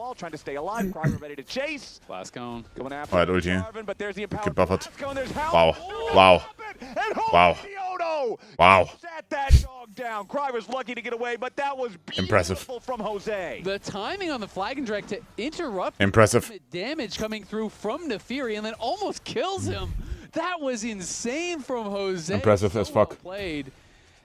S1: Alright, Ulti. Gebuffert. Wow. Wow. Wow. Wow.
S3: Down. Cry was lucky to get away, but that was
S1: impressive
S3: from Jose.
S2: The timing on the flag and drag to interrupt
S1: impressive
S2: damage coming through from Nefiri and then almost kills him. That was insane from Jose.
S1: Impressive as fuck.
S2: Well played.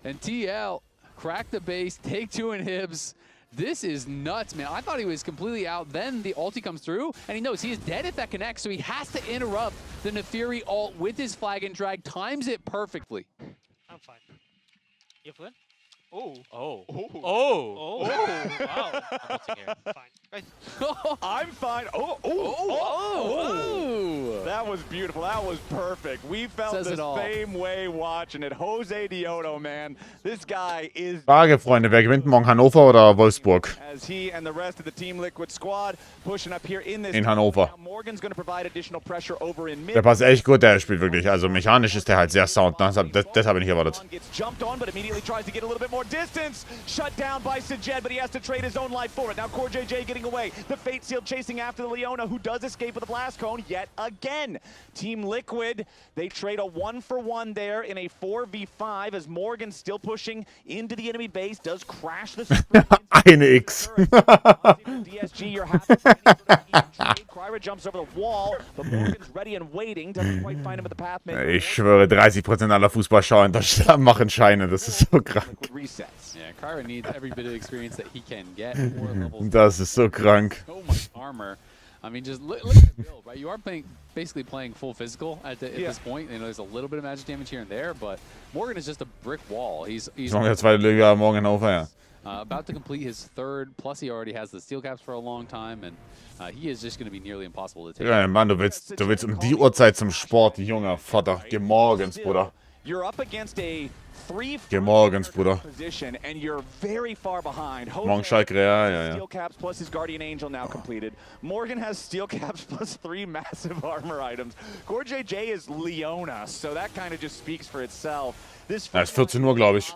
S2: And TL cracked the base, take 2 inhibs. This is nuts, man. I thought he was completely out. Then the ulti comes through, and he knows he is dead if that connects, so he has to interrupt the Nefiri ult with his flag and drag, times it perfectly.
S4: I'm fine. You flip? Oh.
S3: Oh.
S4: Oh. Oh. Oh. Wow. I'm ulting here. Fine.
S3: I'm fine. Oh. That was beautiful. That was perfect. We felt the same way watching it. Jose Diodo, man. This guy is...
S1: Frage, Freunde. Wer gewinnt morgen? Hannover oder Wolfsburg?
S3: As he and the rest of the Team Liquid squad pushing up here in this...
S1: In Hannover.
S3: Morgan's going to provide additional pressure over in mid.
S1: Der passt echt gut, der spielt wirklich. Also mechanisch ist der halt sehr sound. Das habe ich nicht erwartet.
S3: Gets jumped on, but immediately tries to get a little bit more distance. Shut down by Sajed, but he has to trade his own life for it. Now Core JJ getting away. The Fate Seal chasing after the Leona, who does escape with a blast cone yet again. Team Liquid, they trade a 1-for-1 there in a 4v5 as Morgan still pushing into the enemy base, does crash the
S1: Eine X.
S3: DSG, you're happy. Kryra jumps over the wall, but Morgan's ready and waiting. Doesn't quite find him at the path.
S1: Ich schwöre, 30% aller Fußballschauer in Deutschland machen Scheine. Das ist so krank.
S2: Yeah, Kryra needs every bit of experience that he can get.
S1: Das ist so krank.
S2: So much armor. I mean, just look at the build, right? You are basically playing full physical at this point. You know, there's a little bit of magic damage here and there, but Morgan is just a brick wall. He's
S1: der zweite Liga morgen in Hannover, ja.
S2: About to complete his 3rd, plus he already has the steel caps for a long time, and he is just going to be nearly impossible to take.
S1: Ja, Mann, du willst die Uhrzeit zum Sport, junger Vater. Geh morgens, Bruder.
S3: You're up against a 3-4
S1: morgens, Bruder.
S3: position, and you're very far behind.
S1: Morgen Schalke, ja.
S3: Steel caps plus his Guardian Angel now completed. Morgan has steel caps plus 3 massive armor items. Core JJ is Leona, so that kind of just speaks for itself.
S1: Ja, ist 14 Uhr, glaube ich.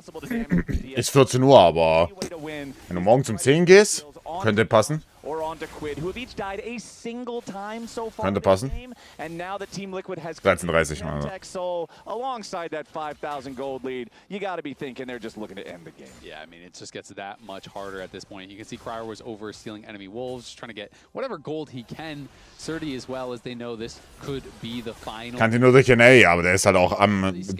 S1: Ist 14 Uhr, aber wenn du morgens um 10 gehst, könnte passen.
S3: Or on to Quid, who have each died a single time so far
S1: Könnte passen.
S3: game, and now the Team Liquid has
S1: 13:30 mal.
S3: So alongside that 5,000 gold lead, you got to be thinking they're just looking to end the game.
S2: Yeah, I mean, it just gets that much harder at this point. You can see Kryra was overstealing enemy wolves, trying to get whatever gold he can. Surdy as well, as they know this could be the final.
S1: Kannte nur durch NA, aber der ist halt auch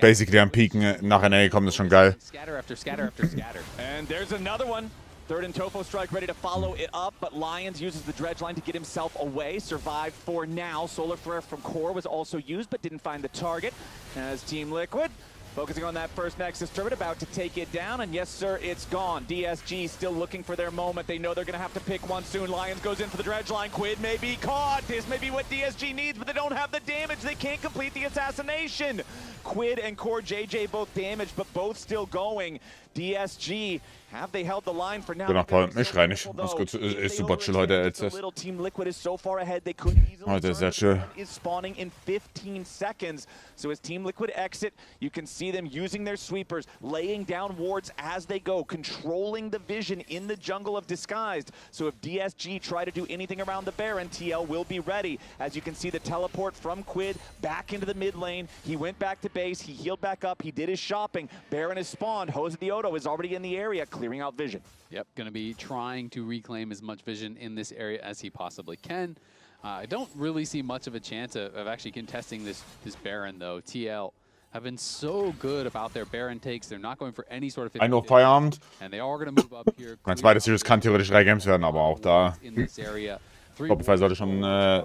S1: basically am Peaken nach NA gekommen, das ist schon geil.
S2: Scatter after scatter after scatter.
S3: And there's another one. Third and Tofo strike ready to follow it up, but Lions uses the dredge line to get himself away. Survived for now. Solar Flare from Core was also used, but didn't find the target. As Team Liquid focusing on that first Nexus turret, about to take it down, and yes, sir, it's gone. DSG still looking for their moment. They know they're going to have to pick one soon. Lions goes in for the dredge line. Quid may be caught. This may be what DSG needs, but they don't have the damage. They can't complete the assassination. Quid and Core JJ both damaged, but both still going. DSG, have they held the line for now?
S1: Genau, Paul, ich schrei nicht. Alles gut, ist super chill heute, LCS.
S3: Team Liquid is so far ahead, they could easily
S1: Heute sehr chill.
S3: is spawning in 15 seconds. So as Team Liquid exit, you can see them using their sweepers, laying down wards as they go, controlling the vision in the jungle of Disguised. So if DSG try to do anything around the Baron, TL will be ready. As you can see the teleport from Quid back into the mid lane. He went back to base, he healed back up, he did his shopping. Baron has spawned, Jose Diodo is already in the area, clearing out vision.
S2: Yep, going to be trying to reclaim as much vision in this area as he possibly can. I don't really see much of a chance of actually contesting this Baron, though. TL have been so good about their Baron takes. They're not going for any sort of
S1: 1 Uhr Feierabend.
S2: And they are going to move up here.
S1: Mein zweites Series kann theoretisch 3 Games werden, aber auch da
S2: in this area.
S1: Shopify sollte schon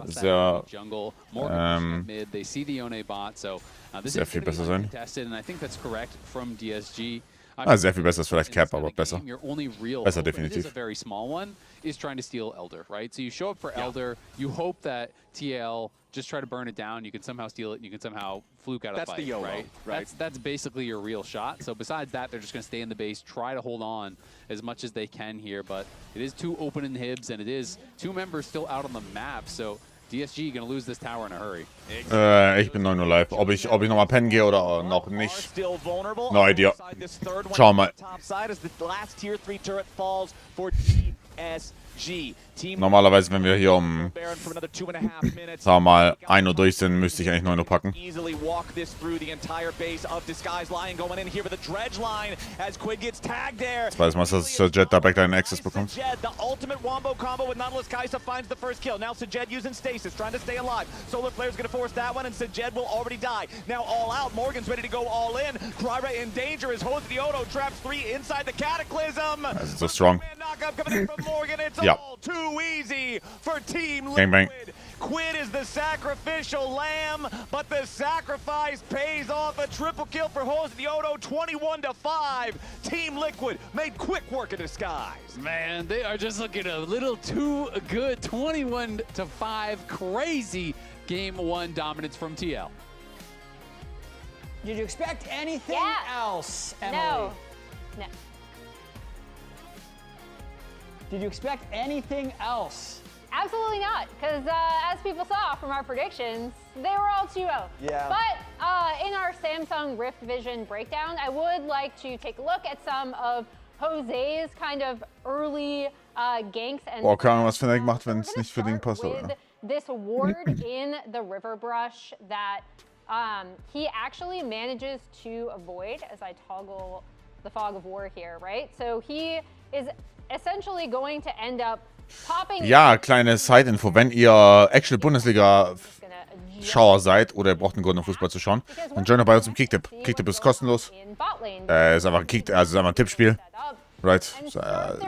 S1: sehr sehr viel besser sein. Sehr viel besser ist vielleicht Cap, aber besser. Besser definitiv.
S2: Is trying to steal Elder, right? So you show up for Elder, you hope that TL just try to burn it down, you can somehow steal it, and you can somehow fluke out a fight, right? That's basically your real shot. So besides that, they're just going to stay in the base, try to hold on as much as they can here, but it is 2 open inhibs, and it is 2 members still out on the map, so DSG gonna lose this tower in a hurry.
S1: Ich bin 9 Uhr live. Ob ich nochmal pennen gehe oder noch nicht. No idea. Schauen wir mal. Normalerweise, wenn wir hier um, sagen wir mal, 1 Uhr durch sind, müsste ich eigentlich 9 Uhr packen. Das weiß man, dass Jet da back einen Access bekommt. Das ist so strong. Ja.
S3: Too easy for Team
S1: Bang, bang.
S3: Liquid. Quid is the sacrificial lamb, but the sacrifice pays off. A triple kill for Jose Diodo, 21-5. Team Liquid made quick work of Disguise.
S2: Man, they are just looking a little too good. 21-5, crazy Game 1 dominance from TL.
S5: Did you expect anything else, Emily?
S6: No.
S5: Did you expect anything else?
S6: Absolutely not, because as people saw from our predictions, they were all 2-0.
S7: Yeah.
S6: But in our Samsung Rift Vision breakdown, I would like to take a look at some of Jose's kind of early ganks and...
S1: Boah, keine Ahnung, was Fnatic macht, wenn es nicht für Ding passt, oder?
S6: This ward in the river brush that he actually manages to avoid as I toggle the Fog of War here, right? So he is essentially going to end up popping.
S1: Ja, kleine Side-Info. Wenn ihr Actual Bundesliga-Schauer seid oder ihr braucht einen Grund, um Fußball zu schauen, dann joint bei uns im Kicktipp. Kicktipp ist kostenlos. Ist einfach ein also ist einfach ein Tippspiel. Right.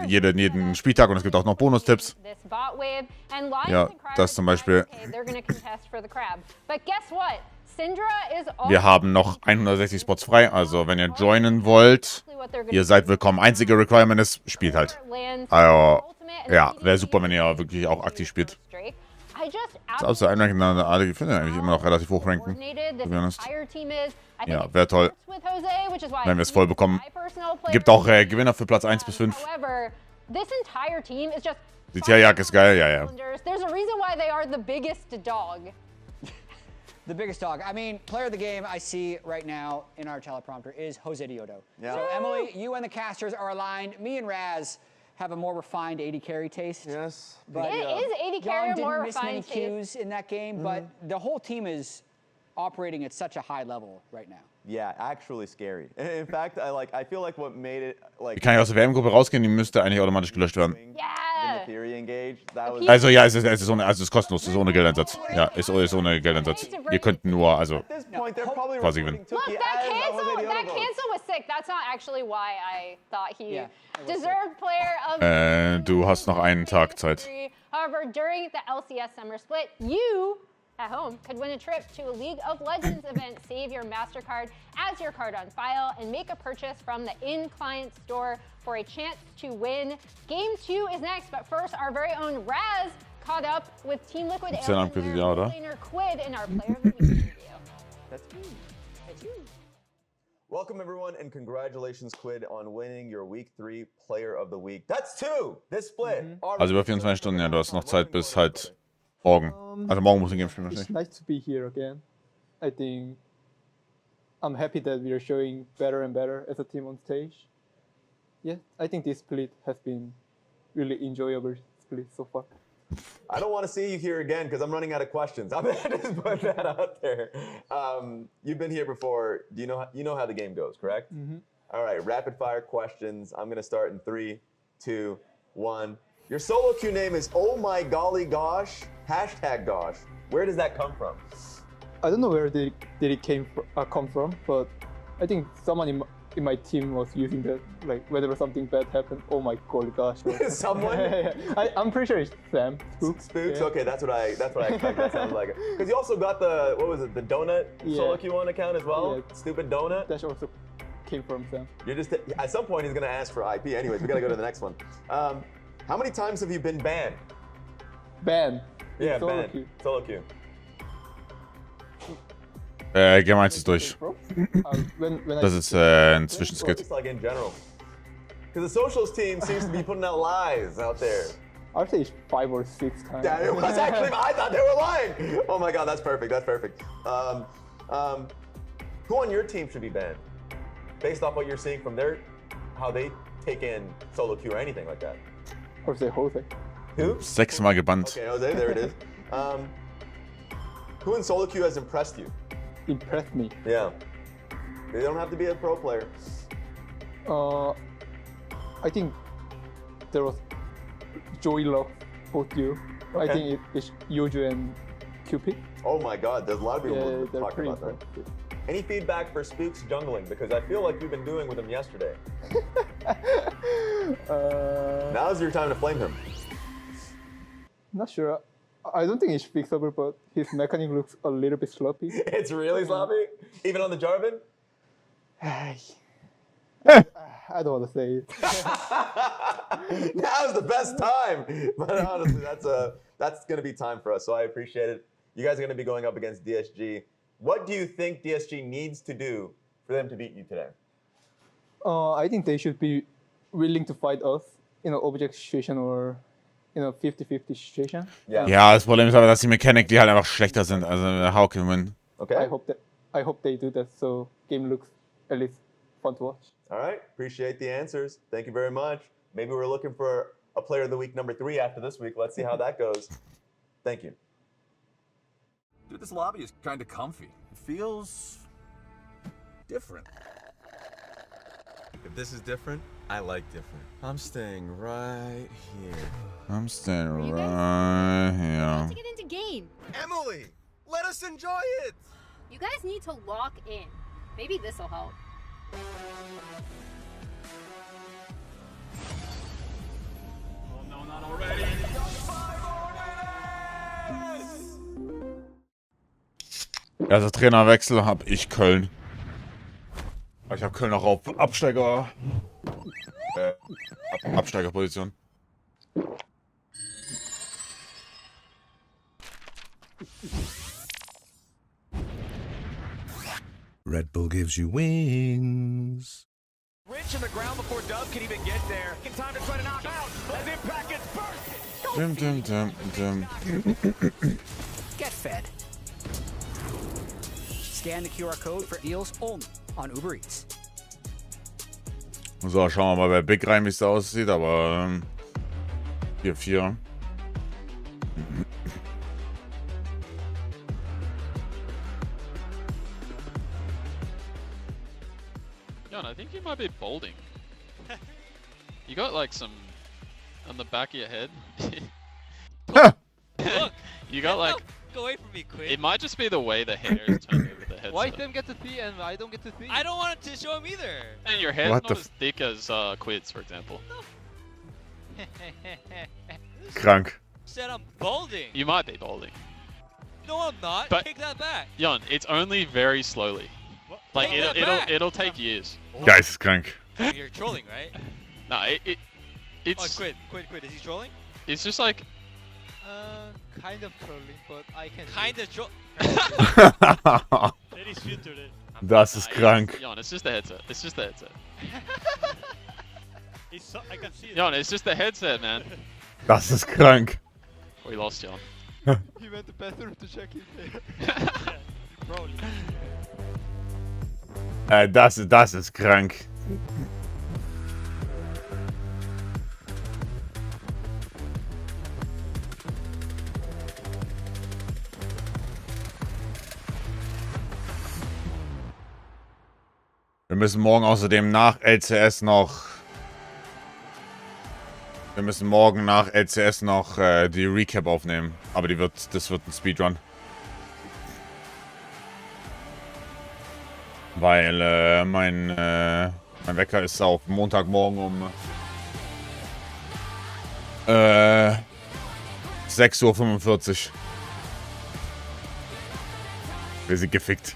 S1: Jeden Spieltag und es gibt auch noch Bonustipps. Ja, das zum Beispiel. Wir haben noch 160 Spots frei, also wenn ihr joinen wollt, ihr seid willkommen. Einzige Requirement ist, spielt halt. Also, ja, wäre super, wenn ihr wirklich auch aktiv spielt. Das ist außer Einranken an der AD, ich finde eigentlich immer noch relativ hoch ranken. Ja, wäre toll, wenn wir es voll bekommen. Gibt auch Gewinner für Platz 1 bis 5. Die Tierjagd ist geil, ja, ja.
S5: The biggest dog. I mean, player of the game I see right now in our teleprompter is Jose Diodo. Yeah. So Emily, you and the casters are aligned. Me and Raz have a more refined 80 carry taste.
S7: Yes.
S6: But is 80 carry a more
S5: refined
S6: refined
S5: taste? Didn't miss many cues in that game, but the whole team is operating at such a high level right now.
S7: Yeah, actually scary. In fact, I feel like what made it like.
S1: Kann ich aus der WM-Gruppe rausgehen? Die müsste eigentlich automatisch gelöscht werden.
S6: Yeah.
S1: Also ja, es ist kostenlos, es ist ohne Geldeinsatz. Ja, ist ohne Geldeinsatz. Ihr könnt nur, also quasi gewinnen.
S6: Look, that cancel was sick. That's not actually why I thought he deserved player of.
S1: Du hast noch einen Tag Zeit.
S6: However, during the LCS Summer Split, you at home could win a trip to a League of Legends event. Save your MasterCard as your card on file and make a purchase from the in-client store for a chance to win. Game 2 is next, but first, our very own Raz caught up with Team Liquid and their player Quid in our Player of the Week review.
S7: That's me.
S5: It's you.
S7: Welcome everyone and congratulations Quid on winning your Week 3 Player of the Week. That's 2! This split.
S1: Also über 24 Stunden, ja, du hast noch Zeit bis halt morgen. Also morgen muss ein Game spielen
S8: It's
S1: wahrscheinlich.
S8: nice to be here again. I think I'm happy that we are showing better and better as a team on stage. Yeah, I think this split has been really enjoyable split so far.
S7: I don't want to see you here again because I'm running out of questions. I'm gonna just put that out there. You've been here before. Do you know how the game goes, correct?
S8: Mm-hmm.
S7: All right, rapid fire questions. I'm gonna start in 3, 2, 1. Your solo queue name is Oh My Golly Gosh #Gosh. Where does that come from?
S8: I don't know where did it come from, but I think someone in my team was using that, like whenever something bad happened. Oh my golly gosh!
S7: Someone?
S8: I'm pretty sure it's Sam.
S7: Spooks.
S8: Yeah.
S7: Okay, that's what I expect. That sounds like it. Because you also got the the donut solo Q1 account as well.
S8: Yeah.
S7: Stupid donut.
S8: That also came from Sam.
S7: You're just at some point he's gonna ask for IP. Anyways, we gotta go to the next one. How many times have you been banned?
S8: Ban.
S7: Yeah,
S8: Solo
S7: banned.
S8: queue.
S7: Solo queue.
S1: Game 1 ist durch.
S8: When
S1: Das ist ein Zwischenskit.
S7: Just like in general. Because the socials team seems to be putting out lies out there.
S8: I'd say it's 5 or 6 times.
S7: Yeah, it was actually, I thought they were lying. Oh my God, that's perfect, that's perfect. Who on your team should be banned? Based off what you're seeing from how they take in solo queue or anything like that.
S8: Or say Jose.
S7: Who?
S1: 6-mal gebannt.
S7: Okay, Jose, there it is. Who in solo queue has impressed you?
S8: Impressed me.
S7: Yeah. They don't have to be a pro player.
S8: I think there was Joey Love, both you. I think it's Yoju and Cupid.
S7: Oh my God, there's a lot of people
S8: Yeah, they're
S7: talking
S8: pretty
S7: about that.
S8: impressive.
S7: Any feedback for Spooks jungling? Because I feel like you've been doing with him yesterday. Now's your time to flame him.
S8: Not sure. I don't think it's fixable, but his mechanic looks a little bit sloppy.
S7: It's really sloppy? Even on the Jarvan?
S8: I don't want to say it.
S7: Now's the best time. But honestly, that's going to be time for us, so I appreciate it. You guys are going to be going up against DSG. What do you think DSG needs to do for them to beat you today?
S8: I think they should be willing to fight us in an object situation or in a 50-50 situation.
S7: Yeah.
S1: Ja, das Problem ist aber, dass die Mechanik, die halt einfach schlechter sind. Also How can win?
S7: Okay.
S8: I hope they do that, so game looks at least fun to watch.
S7: All right. Appreciate the answers. Thank you very much. Maybe we're looking for a player of the week number 3 after this week. Let's see how that goes. Thank you.
S9: Dude, this lobby is kind of comfy. It feels different.
S10: If this is different, I like different. I'm staying right here.
S1: I'm staying right here.
S11: To get into game.
S10: Emily, let us enjoy it.
S11: You guys need to lock in. Maybe this'll help.
S9: Oh no, not already.
S1: Also Trainerwechsel habe ich Köln. Ich habe Köln auch auf Absteigerposition.
S12: Red Bull gives you wings.
S3: Rich in the ground before Dove can even get there. In time to try to knock out as Impact gets burst.
S5: Get fed. Scan the QR code for deals only on Uber Eats.
S1: So, schauen wir mal bei Big rein, wie es da aussieht, aber 4-4.
S2: Jon, I think you might be balding. You got like some on the back of your head.
S4: Look!
S2: You got like.
S4: Go away from me, Quid.
S2: It might just be the way the hair is turned over the head.
S4: Why them get to see and I don't get to see? I don't want it to show him either.
S2: And your hair's
S1: What
S2: not
S1: the
S2: as thick as Quid's, for example.
S1: Krank.
S4: Said I'm balding.
S2: You might be balding.
S4: No, I'm not.
S2: But-
S4: Take that back.
S2: Jon, it's only very slowly.
S4: What?
S2: Like
S4: Take that back.
S2: it'll take years.
S1: Geisteskrank.
S4: You're trolling, right?
S2: No,
S4: Oh,
S2: it's
S4: Quid. Is he trolling?
S2: it's just like
S4: Kind of trolling, but I can. Kind of troll.
S12: That is filtered.
S1: Das ist krank.
S13: Jon, it's just the headset. It's just the headset.
S4: I can see it.
S13: Jon, it's just the headset, man.
S1: Das ist krank.
S13: We lost Jon.
S8: He went to the bathroom to check his hair.
S4: Probably.
S1: Das ist krank. Wir müssen morgen außerdem nach LCS noch... Wir müssen morgen nach LCS noch die Recap aufnehmen. Aber das wird ein Speedrun. Weil mein Wecker ist auf Montagmorgen um 6:45 Uhr. Wir sind gefickt.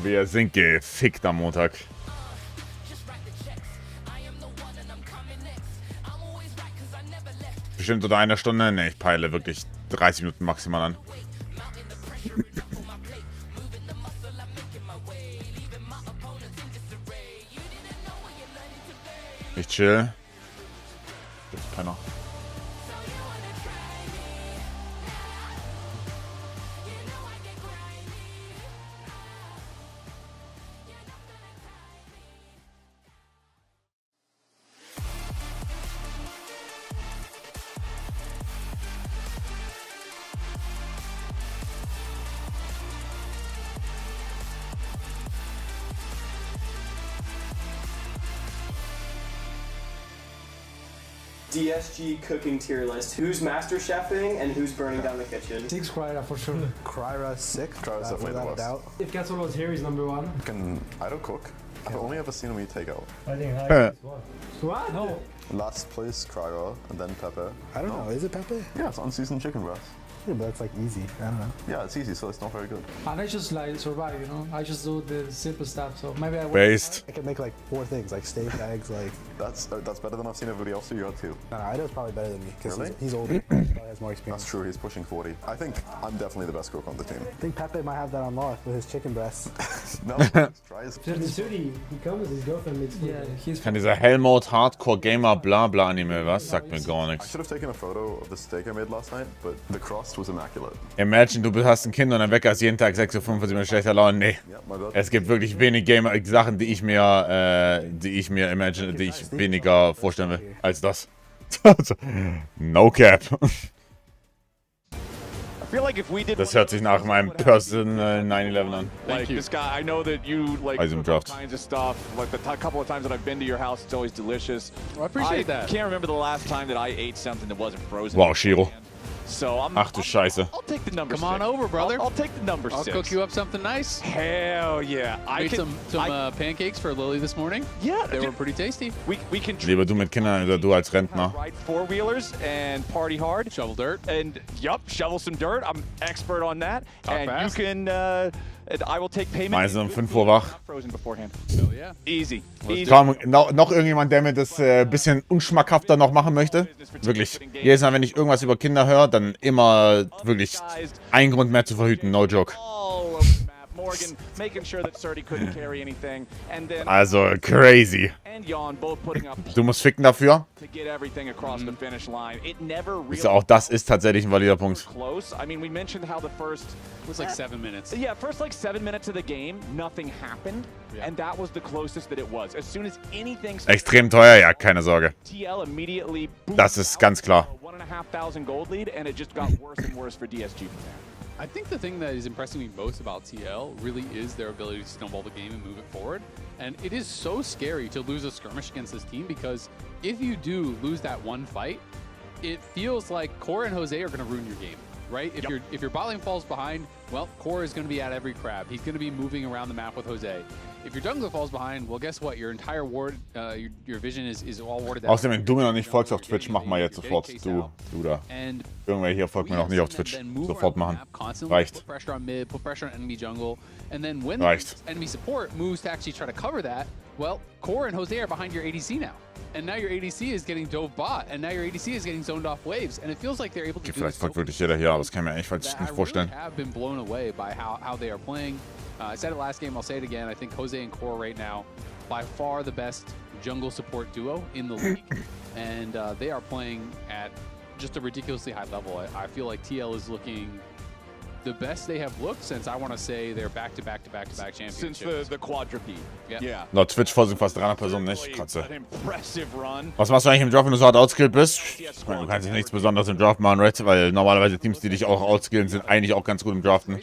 S1: Wir sind gefickt am Montag. Bestimmt unter einer Stunde. Ne, ich peile wirklich 30 Minuten maximal an. Ich chill. Gibt's keiner.
S14: DSG cooking tier list. Who's master chefing and who's burning down the kitchen?
S15: 6 Kryra for sure.
S16: Kryra 6? Kryra's definitely the worst. Doubt.
S15: If Castle was here, he's number 1.
S16: I don't cook. I've only ever seen him eat takeout.
S15: I think high is what? What? No.
S16: Last place, Kryra, and then Pepe.
S17: I don't know. Is it Pepe?
S16: Yeah, it's unseasoned chicken breast.
S17: Yeah, but that's like easy. I don't know.
S16: Yeah, it's easy, so it's not very good.
S15: And I just like survive, you know? I just do the simple stuff, so maybe I
S1: Based.
S17: I can make like 4 things, like steak, eggs, like...
S16: That's better than I've seen everybody else do. You got 2.
S17: No, Ido's probably better than me, because
S16: Really?
S17: he's older. He probably has more experience.
S16: That's true, he's pushing 40. I think I'm definitely the best cook on the team.
S17: I think Pepe might have that unlocked with his chicken breasts.
S16: No, try his...
S15: In the city, he comes with his girlfriend makes food. Yeah, he's...
S1: Kann dieser Hellmode Hardcore Gamer bla bla Anime, was? Sagt mir gar
S16: I
S1: nichts.
S16: should have taken a photo of the steak I made last night, but the crust was immaculate.
S1: Imagine, du hast ein Kind und dein Wecker ist jeden Tag 6:45 Uhr mit schlechter Laune. Nee. Es gibt wirklich wenig Gamer-Sachen, die ich mir weniger vorstellen will, als das. No cap. Das hört sich nach meinem Personal 9/11 an.
S3: Like this guy, I know that you like
S1: Eisen
S3: cook all
S1: Draft.
S3: kinds of stuff. Like the couple of times that I've been to your house, it's always delicious.
S2: Well, I appreciate that.
S3: I can't remember the last time that I ate something that wasn't frozen.
S1: Wow, Shiro.
S3: So
S1: Ach du Scheiße.
S3: I'll take the number
S2: Come on over, brother.
S3: I'll take the number
S2: I'll
S3: 6.
S2: cook you up something nice.
S3: Hell yeah.
S2: I made some pancakes for Lily this morning.
S3: Yeah.
S2: They were pretty tasty.
S3: We can
S1: Lieber du mit Kindern oder du als Rentner.
S3: ride 4-wheelers and party hard.
S2: Shovel dirt.
S3: And shovel some dirt. I'm expert on that.
S2: Talk
S3: and
S2: fast.
S3: you can and I will take payment.
S1: Meistens um 5 Uhr wach.
S3: Frozen beforehand.
S2: Oh yeah.
S3: Easy.
S1: Kaum, noch irgendjemand, der mir das bisschen unschmackhafter noch machen möchte? Wirklich. Jedes Mal, wenn ich irgendwas über Kinder höre, dann immer wirklich ein Grund mehr zu verhüten. No joke.
S3: Morgan making sure that Surdy couldn't carry anything, and then
S1: Also crazy.
S3: and Jon both putting up
S1: Du musst ficken dafür.
S3: to get everything across the finish line. It never really
S1: Siehst du, auch das ist tatsächlich ein valider Punkt.
S3: close. I mean, we mentioned how the first
S2: It was like 7 minutes.
S3: Yeah, first like 7 minutes of the game, nothing happened, and that was the closest that it was. As soon as anything
S1: Extrem teuer, ja, keine Sorge.
S3: TL immediately
S1: Das ist ganz klar.
S3: 1,500 gold lead, and it just got worse and worse for DSG from there.
S2: I think the thing that is impressing me most about TL really is their ability to snowball the game and move it forward. And it is so scary to lose a skirmish against this team because if you do lose that one fight, it feels like Core and Jose are going to ruin your game, right? If your bot lane falls behind, well, Core is going to be at every crab. He's going to be moving around the map with Jose. if your jungler falls behind, well, guess what? Your entire ward, your vision is all warded out.
S1: Außerdem, wenn du mir noch nicht folgst auf Twitch, mach mal jetzt sofort. Du da. Irgendwer hier folgt mir noch nicht auf Twitch. Sofort machen. Reicht.
S2: Put pressure on mid, put pressure on enemy jungle, and then when enemy support moves to actually try to cover that, well, Core and Jose are behind your ADC now. And now your ADC is getting dove bot, and now your ADC is getting zoned off waves, and it feels like they're able to do
S1: vielleicht folgt wirklich jeder hier, aber das kann ich mir eigentlich nicht vorstellen.
S2: I have been blown away by how they are playing. I said it last game, I'll say it again. I think Jose and Core right now, by far the best jungle support duo in the league, and they are playing at just a ridiculously high level. I feel like TL is looking the best they have looked since, I want to say, they're back-to-back championships.
S3: Since the quadrupede. Yeah.
S1: Laut Twitch folgen fast 300 Personen nicht. Kratze. Was machst du eigentlich im Draft, wenn du so hart outskilled bist? Ich meine, du kannst nichts Besonderes im Draft machen, right? Weil normalerweise Teams, die dich auch outskillen, sind eigentlich auch ganz gut im Draften.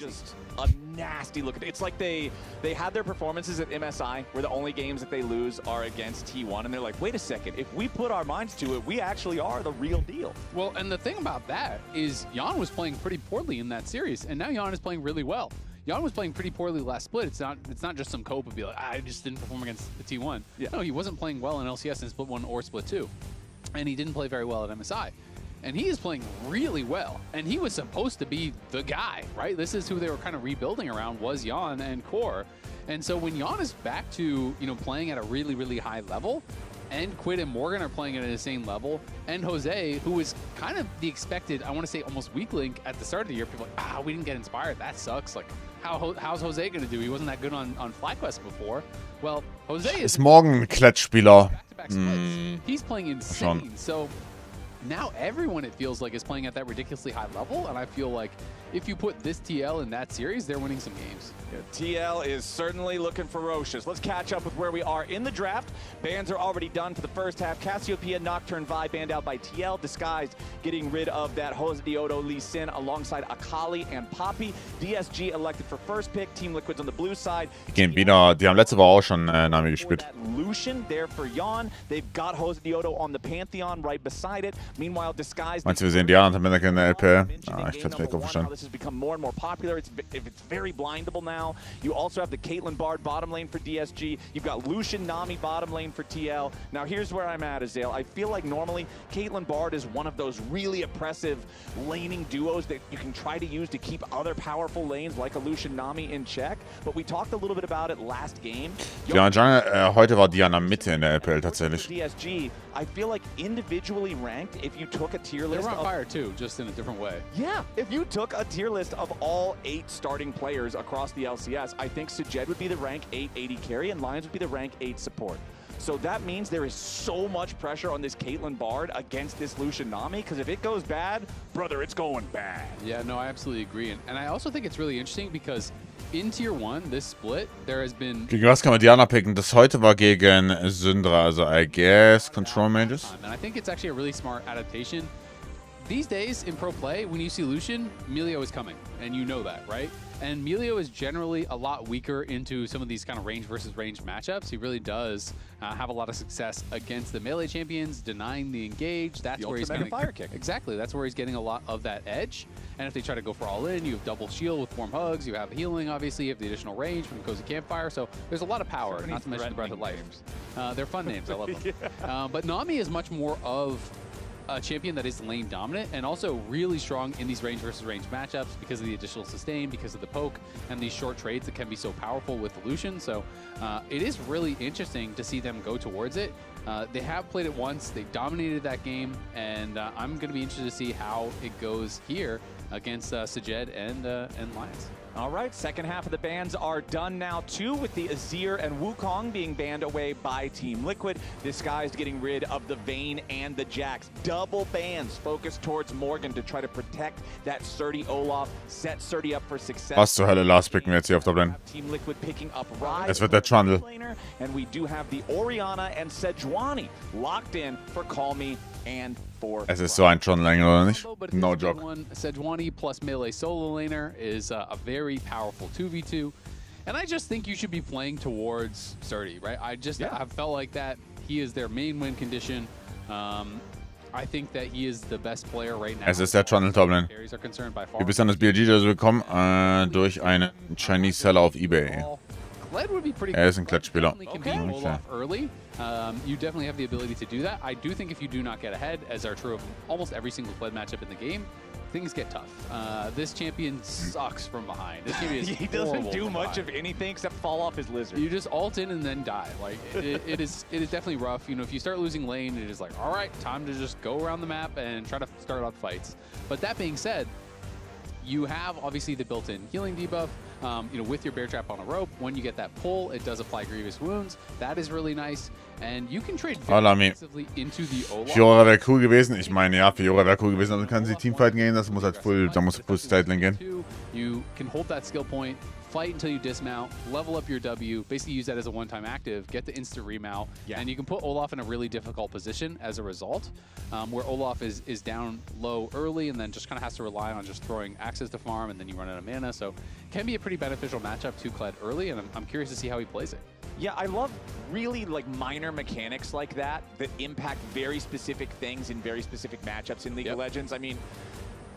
S3: A nasty look. It's like they had their performances at MSI where the only games that they lose are against T1, and they're like, wait a second, if we put our minds to it, we actually are the real deal.
S2: Well, and the thing about that is Jan was playing pretty poorly in that series, and now Jan is playing really well. Jan was playing pretty poorly last split. It's not just some cope of be like, I just didn't perform against the T1. Yeah. No, he wasn't playing well in LCS in split 1 or split 2, and he didn't play very well at MSI. And he is playing really well, and he was supposed to be the guy, right? This is who they were kind of rebuilding around, was Jan and Core. And so when Jan is back to, playing at a really, really high level, and Quid and Morgan are playing at an insane level, and Jose, who is kind of the expected, I want to say almost weak link at the start of the year, people are like, we didn't get inspired, that sucks. Like, how's Jose going to do? He wasn't that good on FlyQuest before. Well, Jose is
S1: morgen Klatschspieler.
S2: He's playing insane. So now everyone, it feels like, is playing at that ridiculously high level, and I feel like if you put this TL in that series, they're winning some games.
S3: Yeah, TL is certainly looking ferocious. Let's catch up with where we are in the draft. Bans are already done for the first half. Cassiopeia, Nocturne, Vi banned out by TL. Disguised getting rid of that Jose Diodo, Lee Sin alongside Akali and Poppy. DSG elected for first pick. Team Liquid's on the blue side.
S1: Die haben letzte Woche auch schon Nami gespielt.
S3: Lucian there for Jan. They've got Jose Diodo on the Pantheon right beside it. Meanwhile, Disguised.
S1: Meinst du, wir sehen die anderen Männer in der LP? Ich hätte es verstanden.
S3: This has become more and more popular. It's very blindable now. You also have the Caitlyn Bard bottom lane for DSG. You've got Lucian Nami bottom lane for TL. Now here's where I'm at, Azale. I feel like normally Caitlyn Bard is one of those really oppressive laning duos that you can try to use to keep other powerful lanes like a Lucian Nami in check. But we talked a little bit about it last game.
S1: Ja, heute war Diana Mitte in der LPL tatsächlich.
S3: DSG, I feel like individually ranked, if you took a tier list.
S2: They're on fire too, just in a different way.
S3: Yeah, if you took a tier list of all 8 starting players across the LCS, I think Sajed would be the rank 8 AD carry and Lions would be the rank 8 support. So that means there is so much pressure on this Caitlyn Bard against this Lucian Nami, because if it goes bad, brother, it's going bad.
S2: Yeah, no, I absolutely agree. And I also think it's really interesting because in Tier 1, this split, there has been...
S1: Gegen was kann man Diana picken? Das heute war gegen Syndra, also I guess Control Mages.
S2: And I think it's actually a really smart adaptation. These days in pro play, when you see Lucian, Melio is coming, and you know that, right? And Melio is generally a lot weaker into some of these kind of range versus range matchups. He really does have a lot of success against the melee champions, denying the engage. That's where he's getting
S3: fire kick.
S2: Exactly, that's where he's getting a lot of that edge. And if they try to go for all in, you have double shield with warm hugs. You have healing, obviously. You have the additional range from Cozy Campfire. So there's a lot of power, not to mention the Breath of Life. They're fun names. I love them. Yeah. But Nami is much more of a champion that is lane dominant and also really strong in these range versus range matchups because of the additional sustain, because of the poke, and these short trades that can be so powerful with Lucian. So it is really interesting to see them go towards it. They have played it once, they dominated that game, and I'm going to be interested to see how it goes here against Sajed and Lions.
S3: All right, second half of the bans are done now too, with the Azir and Wukong being banned away by Team Liquid. Disguised getting rid of the Vayne and the Jax. Double bans focused towards Morgan to try to protect that Surdy Olaf, set Surdy up for success.
S1: Was zur Hölle, Lars picken wir jetzt hier auf der Lane?
S3: Team Liquid picking up Rise.
S1: Es wird der Trundle.
S3: And we do have the Orianna and Sejuani locked in for Call Me and for...
S1: Es ist so ein Trundle, oder nicht? No joke.
S2: Sejuani plus melee solo laner is a very powerful 2v2. And I just think you should be playing towards Surdy, right? I felt like that. He is their main win condition. I think that he is the best player right now.
S1: Es ist der Trundle Toplane. Du bist an das BLG-Jersey gekommen durch einen Chinese Seller auf eBay.
S2: Kled would be pretty
S1: Er ist ein Klettspieler.
S2: can beat Olaf early. You definitely have the ability to do that. I do think if you do not get ahead, as are true of almost every single Kled matchup in the game, things get tough. This champion sucks from behind. This champion is
S3: he doesn't do much of anything except fall off his lizard.
S2: You just ult in and then die. Like it is definitely rough. You know, if you start losing lane, it is like, all right, time to just go around the map and try to start out fights. But that being said, you have obviously the built-in healing debuff. You know, with your bear trap on a rope, when you get that pull, it does apply grievous wounds. That is really nice. And you can trade very aggressively into the Olaf.
S1: Fiora wäre cool gewesen. Ich meine, ja, Fiora wäre cool gewesen. Also kann sie Teamfighten gehen. Das muss halt full, da muss full Statling gehen.
S2: You can hold that skill point, fight until you dismount, level up your W, basically use that as a one-time active, get the instant remount, and you can put Olaf in a really difficult position as a result, where Olaf is down low early and then just kind of has to rely on just throwing axes to farm, and then you run out of mana. So can be a pretty beneficial matchup to Kled early, and I'm curious to see how he plays it.
S3: Yeah, I love really like minor mechanics like that impact very specific things in very specific matchups in League of Legends. I mean,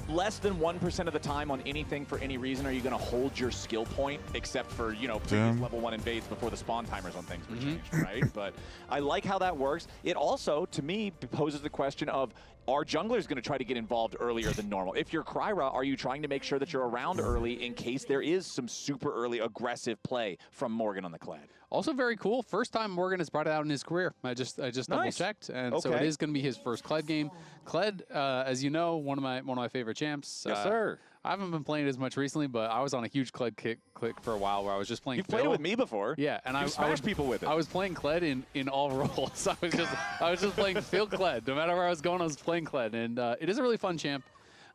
S3: less than 1% of the time on anything for any reason are you going to hold your skill point, except for, you know, previous level 1 invades before the spawn timers on things were changed, right? But I like how that works. It also, to me, poses the question of, are junglers going to try to get involved earlier than normal? If you're Kryra, are you trying to make sure that you're around early in case there is some super early aggressive play from Morgan on the Kled?
S2: Also very cool. First time Morgan has brought it out in his career. I just double checked, and so it is going to be his first Kled game. Kled, as you know, one of my favorite champs.
S3: Yes, sir.
S2: I haven't been playing it as much recently, but I was on a huge Kled click for a while where I was just playing.
S3: You've played it with me before.
S2: Yeah, and I
S3: smashed people with it.
S2: I was playing Kled in all roles. I was just playing Phil Kled. No matter where I was going, I was playing Kled, and it is a really fun champ.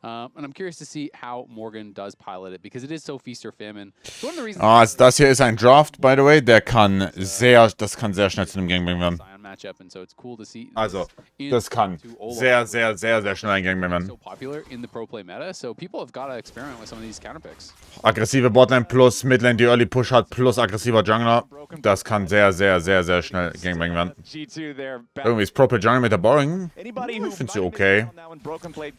S2: And I'm curious to see how Morgan does pilot it, because it is so feast or famine. So one of the reasons
S1: Also das hier ist ein Draft, by the way. Das kann sehr schnell zu einem Gangbang werden.
S2: matchup, and so it's cool to see.
S1: Also, das kann sehr schnell ein Gangbang werden.
S2: So popular in the pro play meta, so people have got to experiment with some of these counter picks.
S1: Aggressive Botlane plus Midlane, die Early Push hat, plus aggressiver Jungler. Das kann sehr schnell Gangbang werden. Irgendwie ist Pro Play Jungle mit der Boring. Ich finde sie okay.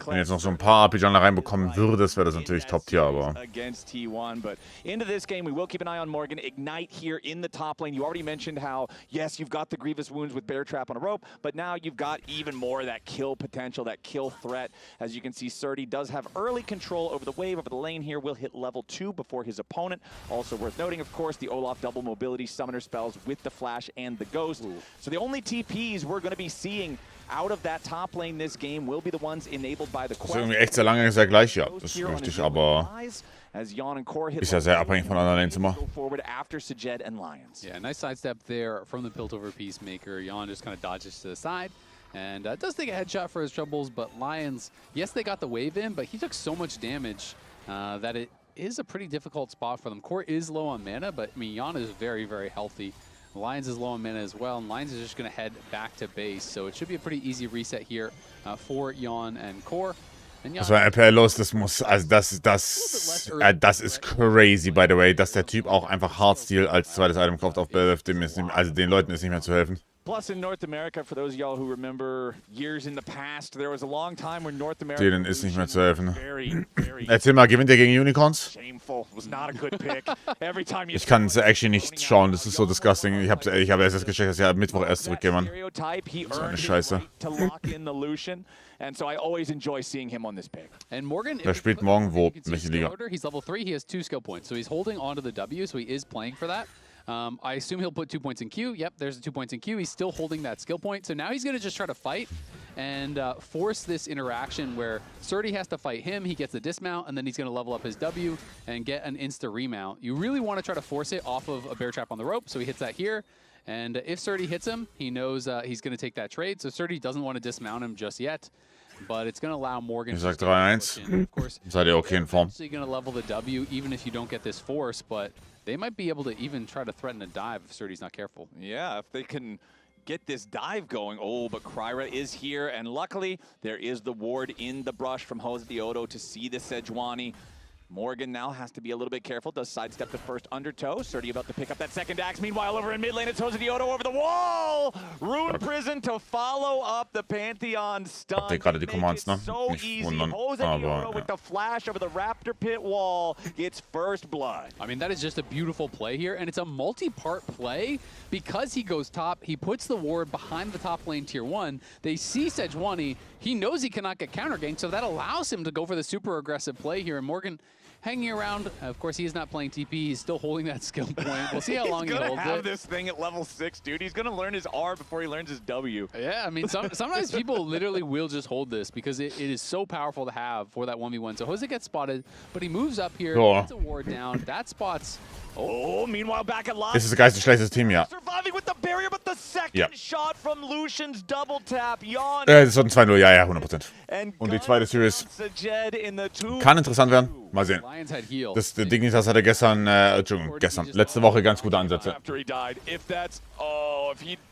S1: Wenn jetzt noch so ein paar AP Jungler reinbekommen würdest, wäre das natürlich Top-Tier, aber.
S3: Against T1, but into this game, we will keep an eye on Morgan. Ignite here in the top lane. You already mentioned how, yes, you've got the grievous wounds with Bear Trap on a rope, but now you've got even more of that kill potential, that kill threat. As you can see, Surdy does have early control over the wave, over the lane here. Will hit level 2 before his opponent. Also worth noting, of course, the Olaf double mobility summoner spells with the Flash and the Ghost. So the only TPs we're going to be seeing out of that top lane this game will be the ones enabled by the
S1: Das ist irgendwie echt sehr lange sehr gleich, ja. Das ist richtig, aber ist ja sehr abhängig von anderen Lanes immer.
S2: Yeah, nice sidestep there from the Piltover Peacemaker. Jan just kind of dodges to the side. And does take a headshot for his troubles, but Lions, yes, they got the wave in, but he took so much damage that it is a pretty difficult spot for them. Core is low on mana, but I mean, Jan is very healthy. Lions is low on mana as well, and Lions is just going to head back to base. So it should be a pretty easy reset here for Jan and Core.
S1: Das war LPL los, das muss, also das ist crazy, by the way, dass der Typ auch einfach Hardsteel als zweites Item kauft auf BLF, also den Leuten ist nicht mehr zu helfen.
S3: Plus, in North America, for those of y'all who remember years in the past, there was a long time when North America
S1: denen ist nicht mehr zu helfen. Erzähl mal, gewinnt der gegen Unicorns?
S3: Shameful. Was not a good pick. Every time you
S1: Ich kann es actually nicht schauen, das ist so disgusting. Ich habe erst gecheckt, dass er Mittwoch erst zurückgehen. So eine Scheiße.
S3: And so I always enjoy seeing him on this pick.
S2: And Morgan,
S1: er spielt morgen wo? Welche Liga?
S2: He's level 3, he has 2 skill points, so he's holding onto the W, so he is playing for that. I assume he'll put 2 points in Q. Yep, there's the 2 points in Q. He's still holding that skill point. So now he's going to just try to fight and force this interaction where Surdy has to fight him. He gets the dismount, and then he's going to level up his W and get an insta remount. You really want to try to force it off of a bear trap on the rope. So he hits that here. And if Surdy hits him, he knows he's going to take that trade. So Surdy doesn't want to dismount him just yet. But it's going to allow Morgan.
S1: Ich sag 3-1. Seid ihr okay in Form?
S2: You're going to level the W even if you don't get this force, but they might be able to even try to threaten a dive if Surdy's not careful.
S3: Yeah, if they can get this dive going. Oh, but Kryra is here, and luckily there is the ward in the brush from Jose Diodo to see the Sejuani. Morgan now has to be a little bit careful, does sidestep the first undertow. Surdy about to pick up that second axe. Meanwhile, over in mid lane, it's Hosedioto over the wall! Rune Prison to follow up the Pantheon stun.
S1: Habt ihr gerade die Commands, ne?
S3: So
S1: Nicht
S3: easy.
S1: wundern,
S3: Hosedioto
S1: aber
S3: with the flash over the Raptor Pit wall gets first blood.
S2: I mean, that is just a beautiful play here, and it's a multi-part play because he goes top. He puts the ward behind the top lane tier 1. They see Sejuani. He knows he cannot get counter ganked, so that allows him to go for the super aggressive play here. And Morgan hanging around. Of course, he is not playing TP. He's still holding that skill point. We'll see how long he holds it.
S3: He's gonna have this thing at level 6, dude. He's gonna learn his R before he learns his W.
S2: Yeah, I mean, sometimes people literally will just hold this because it is so powerful to have for that 1v1. So Jose gets spotted, but he moves up here, gets a ward down. That spot's...
S3: Oh, meanwhile, back at
S1: Das ist das geilste schlechteste Team, ja.
S3: Surviving with the barrier, but the second shot from Lucian's double tap. Yawn.
S1: Das wird ein 2-0, ja, 100%. Und die zweite Series kann interessant werden. Mal sehen. Das Dignitas hatte letzte Woche ganz gute Ansätze.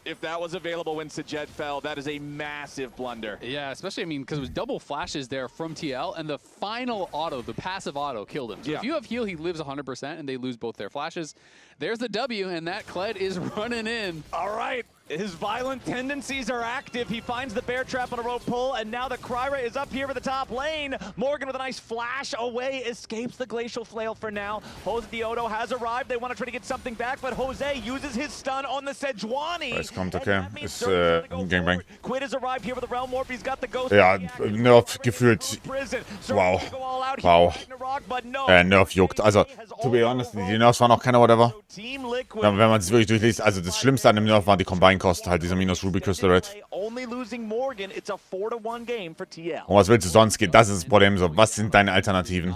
S3: If that was available when Sajed fell, that is a massive blunder.
S2: Yeah, especially, I mean, because it was double flashes there from TL, and the final auto, the passive auto, killed him. So if you have heal, he lives 100%, and they lose both their flashes. There's the W, and that Kled is running in.
S3: All right. His violent tendencies are active. He finds the bear trap on a rope pull, and now the Kryra is up here for the top lane. Morgan with a nice flash away escapes the Glacial Flail for now. Hosedioto has arrived. They want to try to get something back, but Jose uses his stun on the Sejuani.
S1: Es kommt, okay. Ist ein Gangbang.
S3: Quid has arrived here with the Realm Warp. He's got the Ghost.
S1: Ja, Nerf gefühlt. Wow. Wow. Nerf juckt. Also, to be honest, die Nerfs waren auch keine whatever. Wenn man es wirklich durchliest, also das Schlimmste an dem Nerf waren die Combine-Kosten, halt dieser minus Ruby Crystal Rate. Und was willst du sonst gehen? Das ist das Problem so. Was sind deine Alternativen?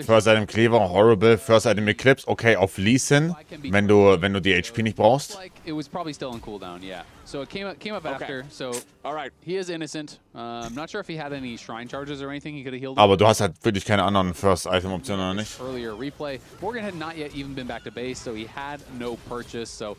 S1: First Item Cleaver, Horrible, First Item Eclipse, okay, auf Lee Sin, wenn du die HP nicht brauchst.
S2: It was probably still on cooldown, yeah. So it came up after, so he is innocent. I'm not sure if he had any shrine charges or anything he could have healed.
S1: Aber du hast halt wirklich keine anderen First Item Optionen, oder nicht?
S2: Earlier replay, Morgan had not yet even been back to base, so he had no purchase. So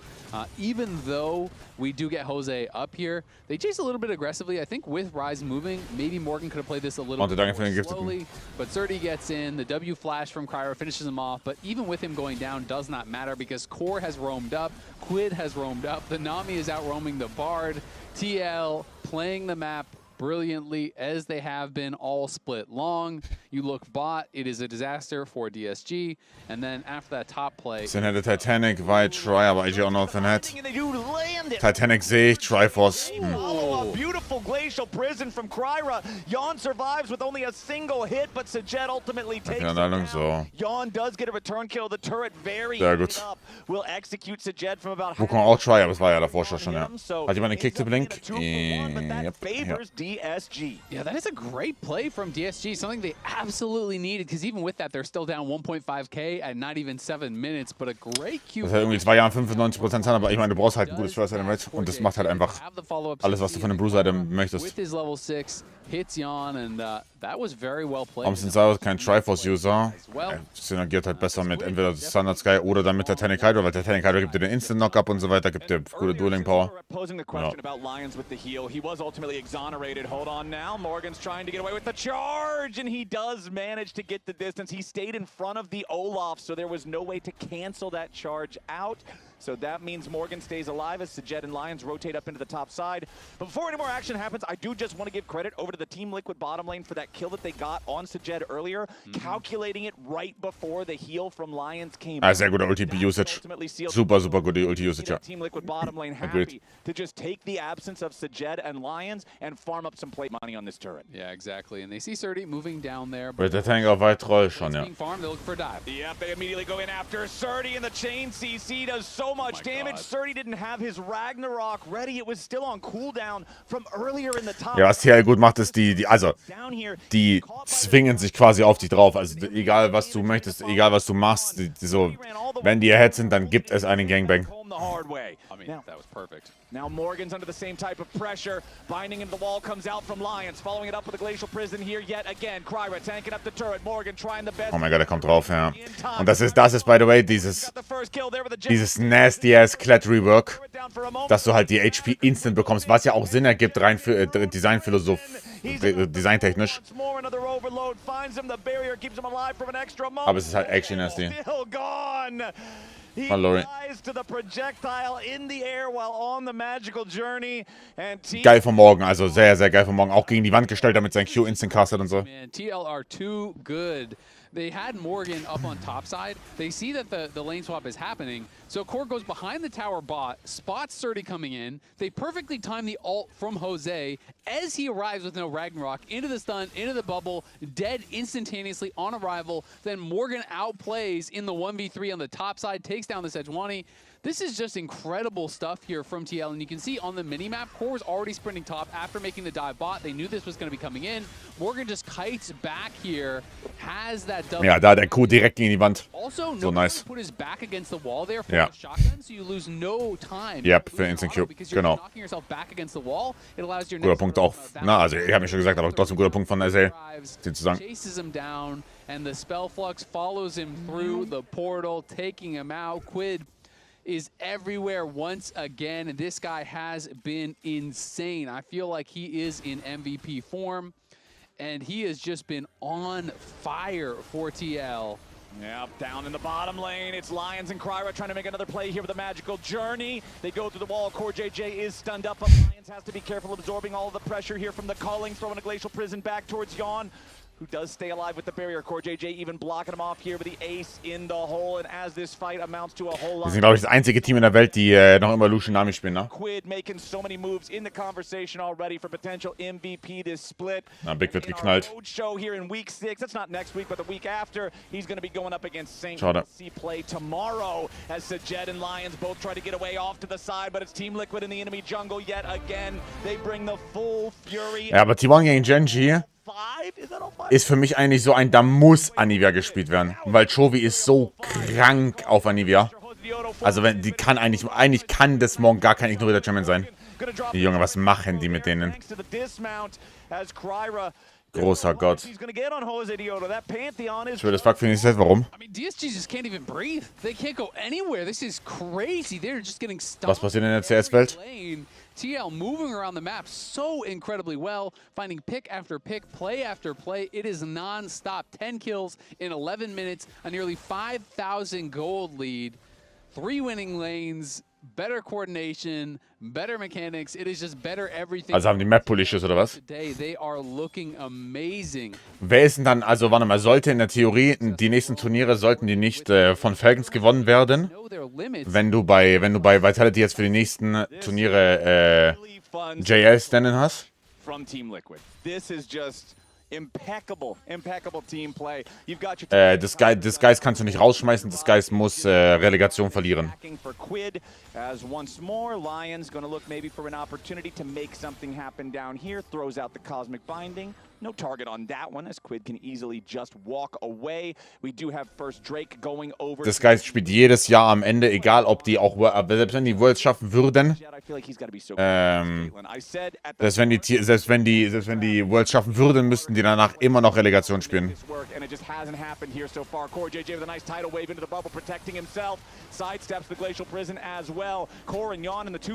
S2: even though we do get Jose up here, they chase a little bit aggressively. I think with Ryze moving, maybe Morgan could have played this a little bit more slowly. But Surdy gets in, the W flash from Kryra finishes him off. But even with him going down, does not matter because Core has roamed up, Quid has roamed up, the Nami is out roaming the Bard, TL playing the map brilliantly as they have been all split long. You look bot, it is a disaster for DSG. And then after that top play...
S1: Dann hätte Titanic, White, Try, aber eigentlich auch noch hat. Titanic sehe ich, Triforce.
S3: A beautiful glacial prison from Kryra. Yawn survives with only a single hit, but Sajed ultimately takes it down.
S1: So.
S3: Yawn does get a return kill. The turret very
S1: gut.
S3: up. Will execute Sajed from about
S1: Wukong auch Try, aber es war ja davor schon, ja. Hat jemand einen Kick-to-Blink?
S3: Favors DSG.
S2: Yeah, that is a great play from DSG, something they absolutely needed, because even with that, they're still down 1.5k at not even 7 minutes, but a great Q.
S1: Das hat irgendwie 2 Jahren 95% sein, aber ich meine, du brauchst halt ein gutes First Item Rate und das macht halt einfach alles, was du von dem Bruce Item möchtest.
S2: With his level 6, hits Yawn, and that was very well played.
S1: Warum sind sie kein Triforce-User? Synergiert halt besser mit entweder Standard Sky oder dann mit Titanic Hydra, weil Titanic Hydra gibt dir den Instant Knockup und so weiter, gibt dir gute Dueling Power.
S3: Posing the question about Lions with the heal. He was ultimately exonerated. Hold on now. Morgan's trying to get away with the charge, and he does manage to get the distance. He stayed in front of the Olaf, so there was no way to cancel that charge out. So that means Morgan stays alive as Sajed and Lions rotate up into the top side. But before any more action happens, I do just want to give credit over to the Team Liquid bottom lane for that kill that they got on Sajed earlier, calculating it right before the heal from Lions came.
S1: Sehr guter Ulti-Usage. Super, super gute Ulti-Usage, ja.
S3: Team Liquid bottom lane happy to just take the absence of Sajed and Lions and farm up some plate money on this turret.
S2: Yeah, exactly. And they see Surdy moving down there.
S1: But the Tank auf weit roll schon, ja.
S2: They look for a dive.
S3: Yep, they immediately go in after Surdy, and the chain CC does so much damage. Surdy didn't have his Ragnarok ready. It was still on cooldown from earlier in the top.
S1: Ja, was TL gut macht, ist die zwingen sich quasi auf dich drauf. Also egal was du möchtest, egal was du machst, wenn die ahead sind, dann gibt es einen Gangbang.
S2: That was perfect.
S3: Now Morgan's under the same type of pressure. Binding into the wall comes out from Lions. Following it up with a Glacial Prison here yet again. Kryra tanking up the turret. Morgan trying the best.
S1: Oh mein Gott, er kommt drauf, ja. Und das ist by the way, dieses nasty-ass Kled Rework, dass du halt die HP instant bekommst, was ja auch Sinn ergibt, rein für Designphilosophie designtechnisch. Aber es ist halt actually nasty. Hallo. Geil vom Morgen, also sehr, sehr geil vom Morgen. Auch gegen die Wand gestellt, damit sein Q instant castet und so.
S2: TL are too good. They had Morgan up on top side. They see that the lane swap is happening. So Core goes behind the tower bot, spots Sturdy coming in. They perfectly time the ult from Jose as he arrives with no Ragnarok into the stun, into the bubble, dead instantaneously on arrival. Then Morgan outplays in the 1v3 on the top side, takes down the Sejuani. This is just incredible stuff here from TL, and you can see on the minimap, Core was already sprinting top after making the dive bot. They knew this was going to be coming in. Morgan just kites back here, has that double.
S1: Ja, da der Q direkt gegen die Wand.
S2: Also,
S1: so nice.
S2: Put his back against the wall there for
S1: ja.
S2: shotgun, so you lose no time.
S1: Yep, für Instant Q, genau. Guter Punkt auch. Na, also ich habe mich schon gesagt, aber trotzdem guter Punkt von SL, den zu sagen.
S2: Chases him down, and the spell flux follows him through the portal, taking him out. Quid is everywhere once again, and this guy has been insane. I feel like he is in MVP form, and he has just been on fire for TL.
S3: Yep, down in the bottom lane, it's Lions and Kryra trying to make another play here with a magical journey. They go through the wall, Core JJ is stunned up, but Lions has to be careful of absorbing all of the pressure here from the calling, throwing a Glacial Prison back towards Yawn, who does stay alive with the barrier. Core JJ even blocking him off here with the ace in the hole, and as this fight amounts to a whole lot.
S1: Wir sind, glaube ich, das einzige Team in der Welt, die noch immer Lucian Nami spielen, ne?
S3: Quid making so many moves in the conversation already for potential MVP this split.
S1: Na, Big wird geknallt.
S3: Show here in week 6. That's not next week, but the week after. He's going to be going up against Saint.
S1: Schade.
S3: See play tomorrow as Sajed and Lions both try to get away off to the side, but it's Team Liquid in the enemy jungle yet again. They bring the full fury.
S1: Ja, aber T1 gegen Genji ist für mich eigentlich so ein, da muss Anivia gespielt werden. Weil Chovy ist so krank auf Anivia. Also wenn die kann eigentlich kann das morgen gar kein ignorierter Champion sein. Die Junge, was machen die mit denen? Großer Gott. Ich würde das Fuck für nicht selbst, warum? Was passiert in der CS-Welt?
S2: TL moving around the map so incredibly well, finding pick after pick, play after play. It is non-stop. 10 kills in 11 minutes, a nearly 5,000 gold lead, 3 winning lanes, better coordination, better mechanics. It is just better everything.
S1: Also haben die Map-Polishes oder was?
S2: They are looking amazing.
S1: Wer ist denn dann, also warte mal, sollte in der Theorie, die nächsten Turniere sollten die nicht von Falcons gewonnen werden? Wenn du bei Vitality jetzt für die nächsten Turniere JL-Stand-in hast?
S3: From Team Liquid. This is just impeccable team play. You've got
S1: your Disguise kannst du nicht rausschmeißen, Disguise muss Relegation verlieren.
S3: For Quid, as once more, Lions gonna look maybe for an opportunity to make something happen down here, throws out the Cosmic Binding. No target on that one, as Quid can easily just walk away. We do have first Drake going over.
S1: Disguise spielt jedes Jahr am Ende, egal ob die auch, selbst wenn die Worlds schaffen würden, selbst wenn die Worlds schaffen würden, müssten die danach immer noch Relegation spielen.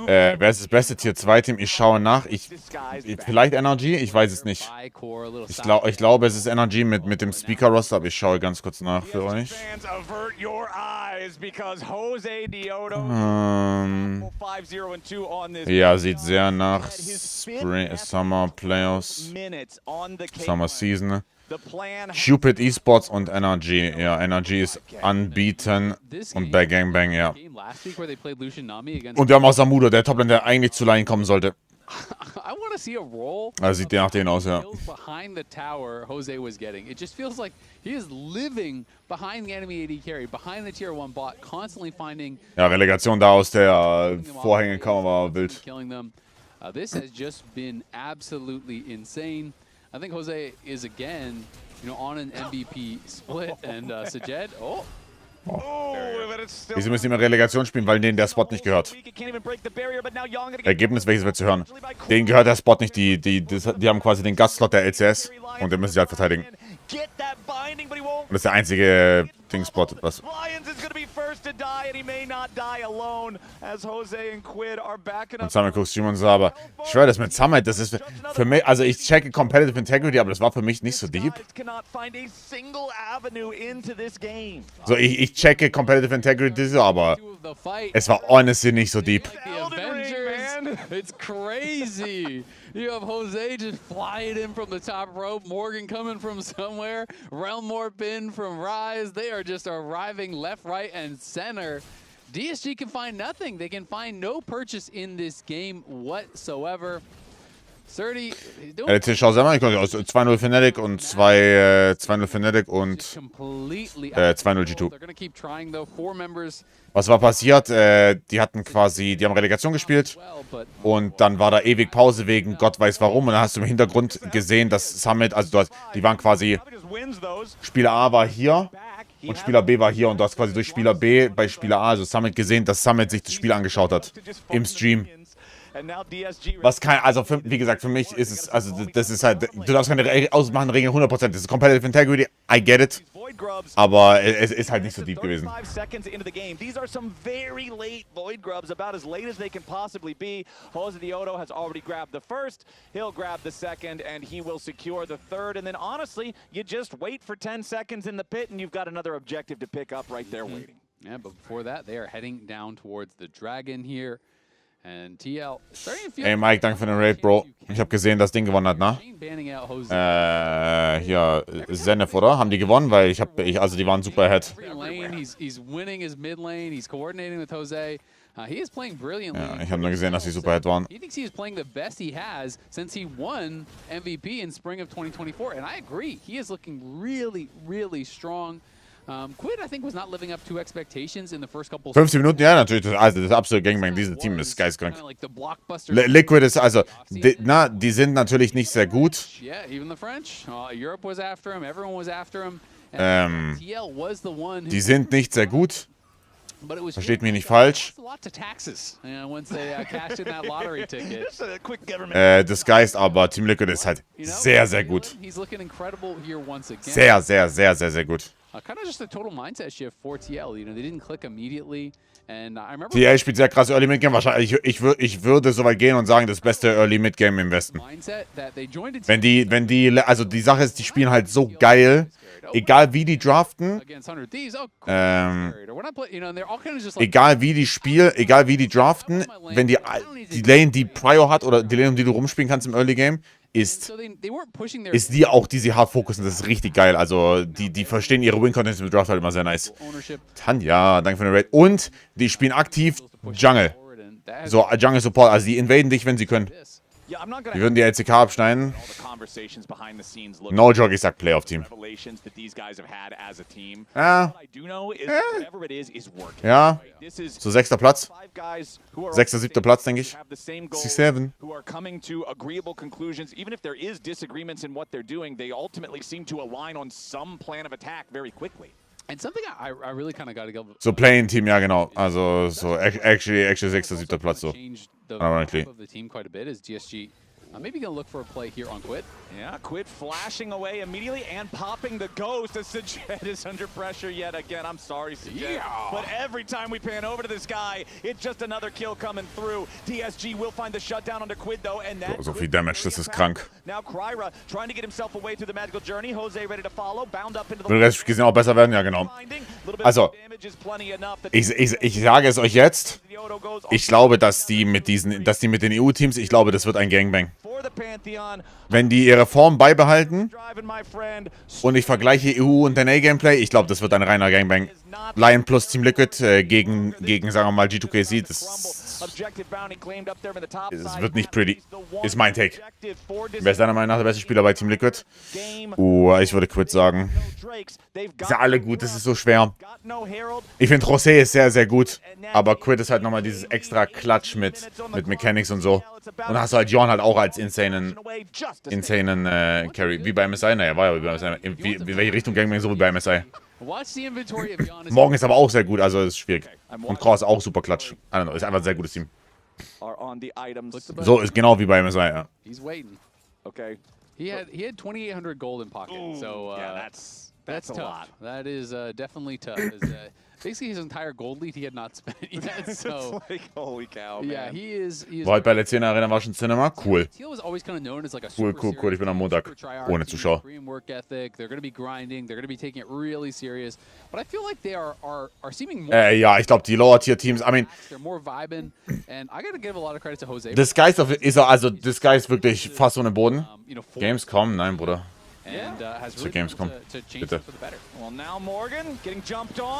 S1: Wer ist das beste Tier 2 Team? Ich schaue nach. Vielleicht Energy? Ich weiß es nicht. Ich glaube, es ist Energy mit dem Speaker-Roster, aber ich schaue ganz kurz nach für euch. Ja, sieht sehr nach Summer Playoffs, Summer Season. Cupid Esports und Energy. Ja, Energy ist unbeaten und bei Gangbang, ja. Und wir haben auch Samudo, der Toplane, der eigentlich zu Line kommen sollte. Also sieht nach denen aus, ja.
S2: Behind the tower, Jose was getting. It just feels like he is living behind the enemy AD carry, behind the tier 1 bot, constantly finding.
S1: Ja, Relegation da aus der Vorhänge kam, war wild.
S2: Killing them. This has just been absolutely insane. I think Jose is again, on an MVP split, and Sajed,
S1: Wieso müssen die immer Relegation spielen, weil denen der Spot nicht gehört? Ergebnis, welches wird zu hören? Denen gehört der Spot nicht, die haben quasi den Gastslot der LCS und den müssen sie halt verteidigen. Und das ist der einzige Dingspot, was... Und Summit guckt Stream und so, aber ich schwöre, das mit Summit, das ist für mich, also ich checke Competitive Integrity, aber das war für mich nicht so deep. So, ich checke Competitive Integrity so, aber es war honestly nicht so deep.
S2: It's crazy. You have Jose just flying in from the top rope, Morgan coming from somewhere, Realmore pin from Rise. They are just arriving left, right, and center. DSG can find nothing. They can find no purchase in this game whatsoever. 30.
S1: LC, schau selber, 2-0 Fnatic und 2-0 Fnatic und 2-0 G2. Was war passiert? Die hatten quasi, die haben Relegation gespielt und dann war da ewig Pause wegen Gott weiß warum und dann hast du im Hintergrund gesehen, dass Summit, also die waren quasi, Spieler A war hier und Spieler B war hier und du hast quasi durch Spieler B bei Spieler A, also Summit, gesehen, dass Summit sich das Spiel angeschaut hat im Stream. Was kein, also wie gesagt, für mich ist es, also das ist halt, du darfst keine ausmachen Regeln 100%, das ist Competitive Integrity, I get it, aber es ist halt nicht so deep gewesen.
S3: These are some very late Void Grubs, about as late as they can possibly be. Josediodo has already grabbed the first, he'll grab the second, and he will secure the third, and then honestly, you just wait for 10 seconds in the pit and you've got another objective to pick up right there waiting.
S2: Yeah, but before that, they are heading down towards the Dragon here. And TL
S1: Ey Mike, danke für den Raid, Bro. Ich habe gesehen, dass Ding gewonnen hat, ne? Hier, Zenith, oder? Haben die gewonnen? Weil also die waren super ahead.
S2: He is playing brilliantly.
S1: Ja, ich habe nur gesehen, dass sie super ahead waren.
S2: He thinks he is playing the best he has since he won MVP in spring of 2024. And I agree. He is looking really, really strong. Quid, I think, was not living up to expectations in the first couple.
S1: 15 Minuten, ja, natürlich. Also, das absolute Gangbang. Dieses Team ist geistkrank. Liquid ist, also, die sind natürlich nicht sehr gut.
S2: Yeah, even the French. Europe was after him. Everyone was after him.
S1: Die sind nicht sehr gut. Versteht mich nicht falsch. Das Geist, aber Team Liquid ist halt sehr, sehr gut. Sehr, sehr, sehr, sehr, sehr gut. TL spielt sehr krass Early Mid Game. Wahrscheinlich, ich würde so weit gehen und sagen, das beste Early Mid Game im Westen. Also die Sache ist, die spielen halt so geil. Egal wie die draften, egal wie die draften, wenn die Lane, die Prior hat oder die Lane, um die du rumspielen kannst im Early Game, ist die auch, die sie hart fokussen. Das ist richtig geil. Also, die verstehen ihre Win-Contents im Draft halt immer sehr nice. Tanja, danke für den Raid. Und die spielen aktiv Jungle. So, Jungle Support. Also, die invaden dich, wenn sie können. Die würden die LCK abschneiden. No joke, ich sag Playoff-Team. Ja. Ja. So 6. Platz. 6., 7. Platz, denke ich. 6-7. So Playing-Team, ja genau. Also so actually 6., 7. Platz so. Ironically.
S2: Maybe gonna look for a play here on Quid.
S3: Yeah, Quid flashing away immediately and popping the ghost as Sajet is under pressure yet again. I'm sorry, Sajet. Yeah. But every time we pan over to this guy, it's just another kill coming through. DSG will find the shutdown onto Quid though, and that
S1: so viel Damage, das ist krank.
S3: Now Kryra trying to get himself away through the magical journey. Jose ready to follow, bound up into the
S1: Will das gesehen auch besser werden, ja genau. Also, ich sage es euch jetzt. Ich glaube, dass die mit den EU-Teams, ich glaube, das wird ein Gangbang. Wenn die ihre Form beibehalten und ich vergleiche EU und NA-Gameplay, ich glaube, das wird ein reiner Gangbang. Lion plus Team Liquid gegen sagen wir mal, G2KC, das wird nicht pretty. Ist mein Take. Wer ist deiner Meinung nach der beste Spieler bei Team Liquid? Ich würde Quid sagen. Ist ja alle gut, das ist so schwer. Ich finde, José ist sehr, sehr gut. Aber Quid ist halt nochmal dieses extra Klatsch mit Mechanics und so. Und hast du halt Jorn halt auch als insanen Carry. Wie bei MSI? Naja, war ja wie bei MSI. Wie welche Richtung Gangbang, so wie bei MSI. Morgan ist aber auch sehr gut, also ist schwierig. Und Cross auch super klatsch. I don't know, ist einfach ein sehr gutes Team. So ist genau wie bei MSI, ja.
S2: Okay. He had 2,800 gold in pocket, so yeah, that's tough. Lot. That is definitely tough. Basically, his entire gold lead he had not spent yet. So
S3: it's like, holy cow, man.
S2: Yeah, he is.
S1: War halt bei der 10er Arena war schon Cinema. Cool.
S2: Teal was always kind of known as like a
S1: Cool. Ich bin am Montag ohne Zuschauer.
S2: Work ethic. They're going to be grinding. They're going to be taking it really serious. But I feel like they are seeming more.
S1: Ja, ich glaube die Lower Tier Teams. I mean,
S2: they're more vibing, and I got to give a lot of credit to Jose.
S1: Disguise ist wirklich fast ohne Boden. Gamescom, nein, Bruder. Zu Gamescom. Bitte.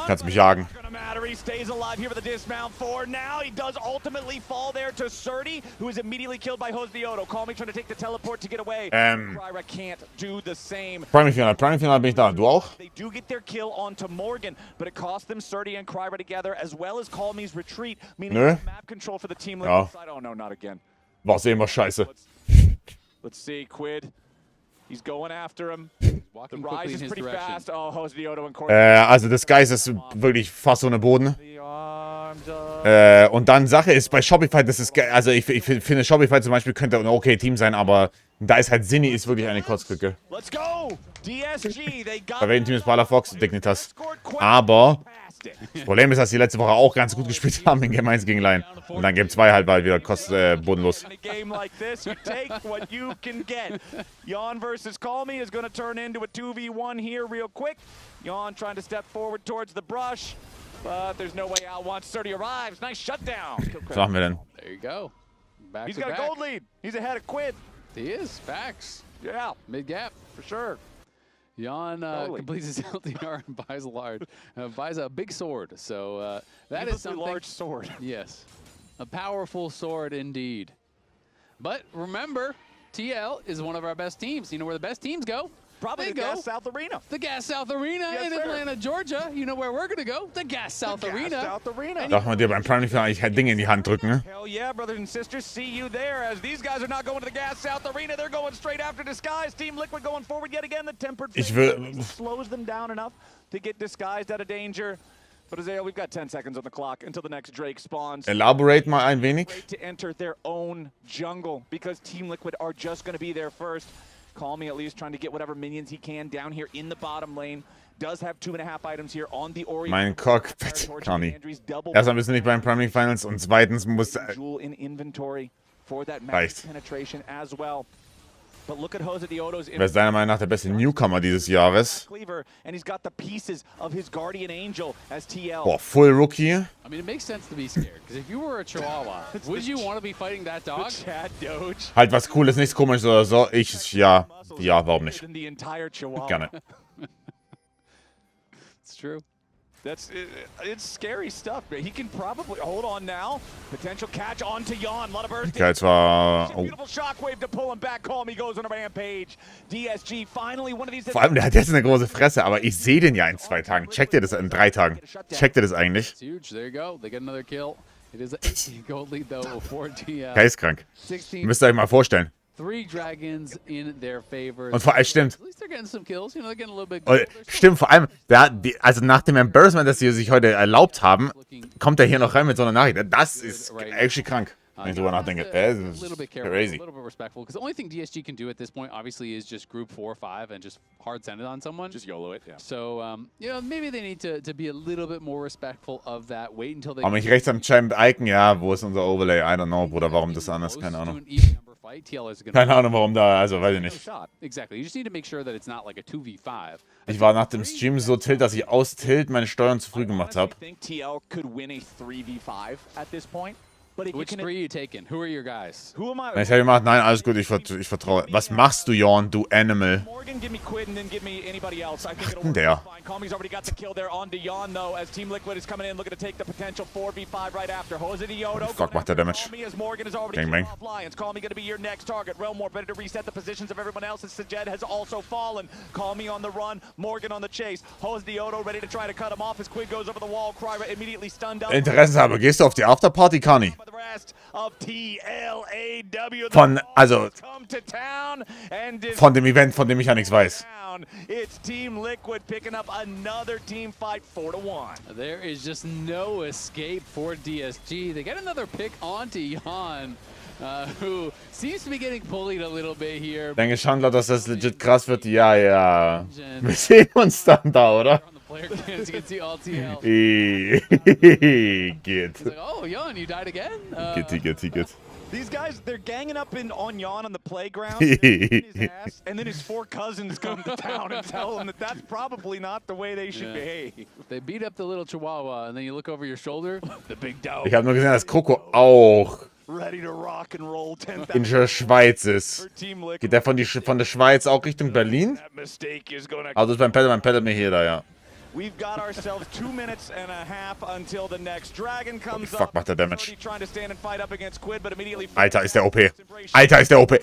S1: Kannst mich jagen. Priming-Final bin ich da. Du auch? Nö. Ja. War es immer scheiße.
S3: Let's see, Quid. He's going after him. The rise is pretty fast. Oh, Jose Diodo and Corey.
S1: Also das Geist ist wirklich fast ohne Boden. Und dann Sache ist bei Shopify, das ist also ich finde Shopify zum Beispiel könnte ein okay Team sein, aber da ist halt Sinni ist wirklich eine Kotzkücke.
S3: Let's go. DSG, they got.
S1: Bei welchem Team ist Balafox? Dignitas. Aber das Problem ist, dass sie letzte Woche auch ganz gut gespielt haben in Game 1 gegen Line. Und dann Game 2 halt wieder bodenlos.
S3: Jan versus Call Me is going to turn into a 2v1 here real quick. Jan trying to step forward towards the brush, but there's no way out once Surdy arrives. Nice shutdown.
S1: Was machen wir denn?
S2: There you go. Back
S3: He's got a gold lead. He's ahead of Quid.
S2: He is. Facts.
S3: Yeah.
S2: Mid-gap, for sure. Jan completes his LTR and buys a big sword. So that is something.
S3: A large sword.
S2: Yes. A powerful sword indeed. But remember, TL is one of our best teams. You know where the best teams go?
S3: Probably the Gas South Arena.
S2: The Gas South Arena in Atlanta, Georgia. You know where we're going to go? The Gas South Arena.
S1: Darf man dir beim Priming-Final eigentlich Dinge in die Hand drücken, ne?
S3: Hell yeah, brothers and sisters, see you there. As these guys are not going to the Gas South Arena, they're going straight after Disguise. Team Liquid going forward yet again. The tempered slows them down enough to get Disguised out of danger. But Azale, we've got 10 seconds on the clock until the next Drake spawns.
S1: Elaborate mal ein wenig.
S3: To enter their own jungle because Team Liquid are just going to be there first. Call Me at least trying to get whatever minions he can down here in the bottom lane. Does have 2.5 items here on the Ori.
S1: Mein Cockpit, Conny. Erstmal bist du nicht beim Priming Finals und zweitens muss reicht. Wer ist deiner Meinung nach der beste Newcomer dieses Jahres? Boah, Full Rookie.
S2: I mean, it makes sense to be scared, because if you were a Chihuahua, would you want to be fighting that dog?
S1: Halt was Cooles, nichts Komisches oder so. Ja, warum nicht? Gerne.
S2: It's true.
S3: It's scary stuff, but he can probably hold on now. Potential catch onto Jan. A lot of burst.
S1: Okay, jetzt war
S3: beautiful shockwave to pull him back. Call Me goes on a rampage. DSG finally one of these.
S1: Vor allem, der hat jetzt eine große Fresse, aber ich sehe den ja in 2 Tagen. Checkt ihr das in 3 Tagen? Checkt ihr das eigentlich? Geistkrank. Müsst ihr euch mal vorstellen. Und vor allem stimmt. Stimmt, vor allem, also nach dem Embarrassment, das sie sich heute erlaubt haben, kommt er hier noch rein mit so einer Nachricht. Das ist actually krank, wenn ich drüber nachdenke. Das ist crazy.
S2: Because the only thing DSG can do at this point, obviously, is just group 4 or 5 and just hard send it on someone.
S3: Just YOLO it, yeah.
S2: So, you know, maybe they need to be a little bit more respectful of that. Wait until they.
S1: Aber mich rechts am Champ-Icon, ja, wo ist unser Overlay? I don't know, Bruder, warum das anders? Keine Ahnung. Keine Ahnung, warum da, also weiß ich nicht.
S2: Exactly. You just need to make sure that it's not like a 2v5.
S1: Ich war nach dem Stream so tilt, dass ich aus Tilt meine Steuern zu früh gemacht habe.
S3: I think TL could win a 3v5 at this point.
S2: Which 3 are you taking? Who are your guys?
S3: Who am I?
S1: Ich habe gemacht, nein, alles gut, ich vertraue. Was machst du, Jorn, du Animal?
S3: Morgan, give me Quid and then give me anybody else. I think it'll
S1: work fine.
S3: Calmy's already got the kill there on Jan though, as Team Liquid is coming in looking to take the potential 4v5 right after. Jose Diodo.
S1: Fuck, macht der Damage.
S3: Morgan is already off Lions. Call Me going to be your next target. Realmore better to reset the positions of everyone else as Sajed has also fallen. Call Me on the run, Morgan on the chase. Jose Diodo ready to try to cut him off as Quid goes over the wall. Cryra immediately stunned up.
S1: Interessenshalber, gehst du auf die Afterparty, Kani? Also, von dem Event, von dem ich ja nichts weiß.
S3: It's Team Liquid picking up another team fight 4-1.
S2: There is just no escape for DSG. They get another pick onto Jan, who seems to be getting bullied a little bit here.
S1: Denke schon, dass das legit krass wird. Ja, ja. Wir sehen uns dann da, oder? Geht.
S2: Like, oh, Jan, you died again?
S1: Geht.
S3: These guys, they're ganging up on Jan on the playground, his ass, and then his 4 cousins come to town and tell him that that's probably not the way they should behave.
S2: They beat up the little Chihuahua, and then you look over your shoulder, the big dog.
S1: Ich habe nur gesehen, dass Coco auch
S3: Ready to rock and roll
S1: in der Schweiz ist. Geht der von der Schweiz auch Richtung Berlin? Also ist beim Pedal mir hier da, ja.
S3: We've got ourselves 2 minutes and a half until the next dragon comes
S1: Fuck, macht der Damage.
S3: trying to stand and fight up against Quid, but immediately
S1: Alter, ist der OP. Alter, ist der OP.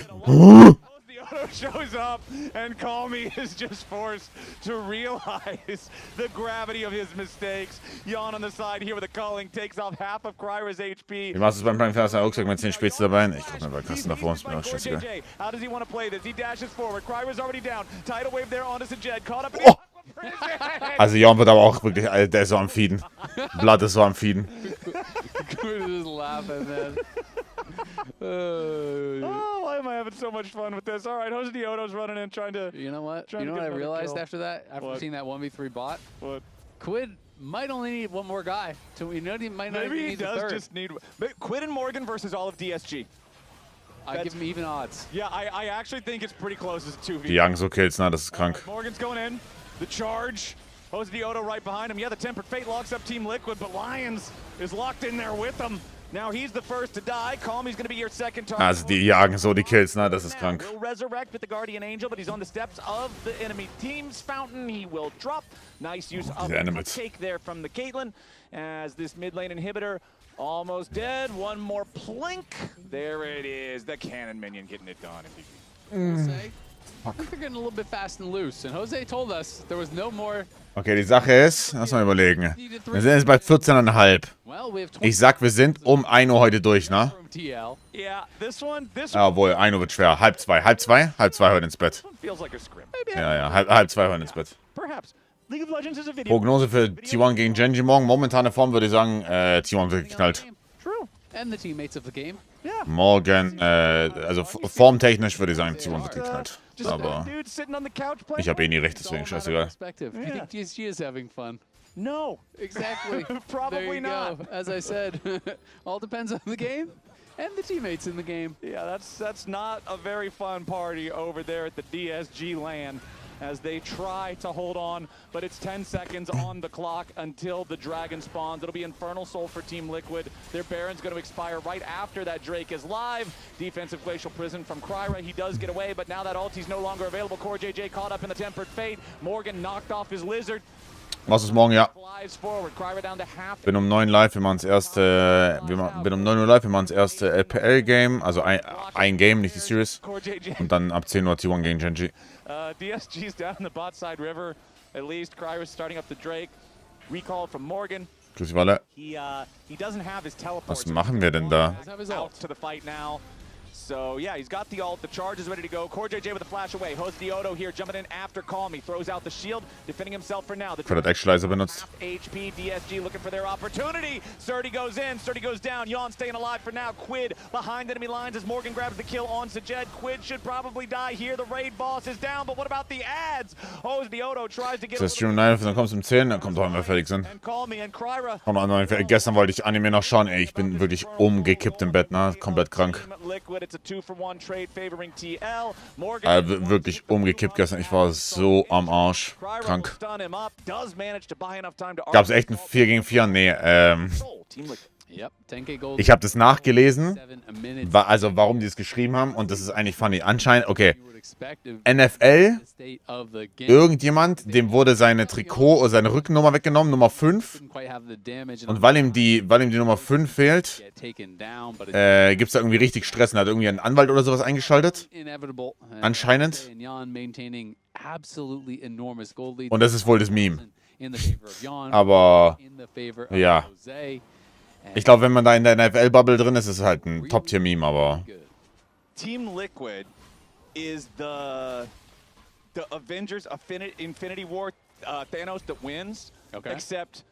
S3: shows up and Calmy is just forced to realize the gravity of his mistakes. Jan on the side here with a calling takes off half of Kryra's HP.
S1: Wie machst du es beim Prime Fast Rucksack mit 10 Spätze dabei? Ich guck mir bei Kasten davor, ist mir auch scheißegal.
S3: How does he want to play this? He dashes forward. Kryra's already down. Tidal wave there on to Jed. Caught up in
S1: Also Jan wird aber auch wirklich, der ist so am Feeden. Blood ist so am Feeden.
S3: Oh, why am I having so much fun with this? All right, Jose Dioto's running in, trying to.
S2: You know what? You know what I realized after that? After seeing that 1v3 bot?
S3: What?
S2: Quid might only need one more guy. So you know he might not
S3: Maybe
S2: even
S3: he
S2: need the third.
S3: does just need. Quid and Morgan versus all of DSG.
S2: I give him even odds.
S3: Yeah, I actually think it's pretty close as 2v.
S1: Die jagen so Kills, na, das ist krank.
S3: Morgan's going in. The charge. Jose Dioto right behind him. Yeah, the Tempered Fate locks up Team Liquid, but Lions is locked in there with him. Now he's the first to die. Calmy's going to be your second target.
S1: Also die jagen so die Kills, na, das ist krank.
S3: He'll resurrect with the Guardian Angel, but he's on the steps of the enemy team's fountain. He will drop. Nice use of the take there from the Caitlyn as this mid lane inhibitor almost dead. One more plink. There it is. The cannon minion getting it done.
S2: I think they're getting a little bit fast and loose. And Jose told us there was no more.
S1: Okay, die Sache ist, lass mal überlegen. Wir sind jetzt bei 14,5. Ich sag, wir sind um 1 Uhr heute durch, ne? Jawohl, 1 Uhr wird schwer. Halb zwei heute ins Bett. Ja, halb zwei heute ins Bett. Prognose für T1 gegen Genji morgen. Momentane Form würde ich sagen, T1 wird geknallt. Morgen, also formtechnisch würde ich sagen, T1 wird geknallt. Aber ich habe eh nie recht, deswegen scheißegal.
S2: You think DSG is having fun?
S3: No.
S2: Exactly.
S3: Probably not.
S2: Go. As I said, all depends on the game and the teammates in the game.
S3: Yeah, that's not a very fun party over there at the DSG LAN as they try to hold on, but it's 10 seconds on the clock until the dragon spawns. It'll be Infernal Soul for Team Liquid. Their Baron's going to expire right after that Drake is live. Defensive Glacial Prison from Kryra. He does get away, but now that ulti's no longer available. Core JJ caught up in the Tempered Fate. Morgan knocked off his Lizard.
S1: Was ist morgen, ja. Bin um 9 live, wir machen das erste, bin um 9 Uhr live, wir machen das erste LPL-Game, also ein Game, nicht die Series. Und dann ab 10 Uhr T1 gegen Genji.
S3: DSG's down in the bot side river, at least. Kryra's starting up the Drake. Recall from Morgan.
S1: Grüß dich, Walle.
S3: He doesn't have his teleport.
S1: Was machen wir denn da?
S3: Out to the fight now. So yeah, he's got the ult. The charge is ready to go. Core JJ with a flash away. Jose Dioto here jumping in after Calmy. Throws out the shield, defending himself for now.
S1: Credit Actualizer benutzt.
S3: HP, DSG looking for their opportunity. Sturdy goes in, Sturdy goes down. Jan staying alive for now. Quid behind enemy lines as Morgan grabs the kill on Sajed. Quid should probably die here. The raid boss is down, but what about the ads? Jose Dioto tries to get.
S1: Das Stream 9, dann kommst du um 10, dann kommt auch, wenn wir fertig sind.
S3: Calmy and Kryra.
S1: Gestern wollte ich Anime noch schauen, ey, ich bin wirklich umgekippt im Bett, ne? Komplett krank. Wirklich umgekippt gestern. Ich war so am Arsch. Krank. Gab es echt ein 4 gegen 4? Nee, ich habe das nachgelesen, also warum die es geschrieben haben, und das ist eigentlich funny. Anscheinend, okay, NFL, irgendjemand, dem wurde seine Trikot oder seine Rückennummer weggenommen, Nummer 5. Und weil ihm die Nummer 5 fehlt, gibt es da irgendwie richtig Stress. Und hat irgendwie einen Anwalt oder sowas eingeschaltet. Anscheinend. Und das ist wohl das Meme. Aber, ja. Ich glaube, wenn man da in der NFL-Bubble drin ist, ist es halt ein Top-Tier-Meme, aber...
S3: Team Liquid is the Avengers Infinity War Thanos that wins, except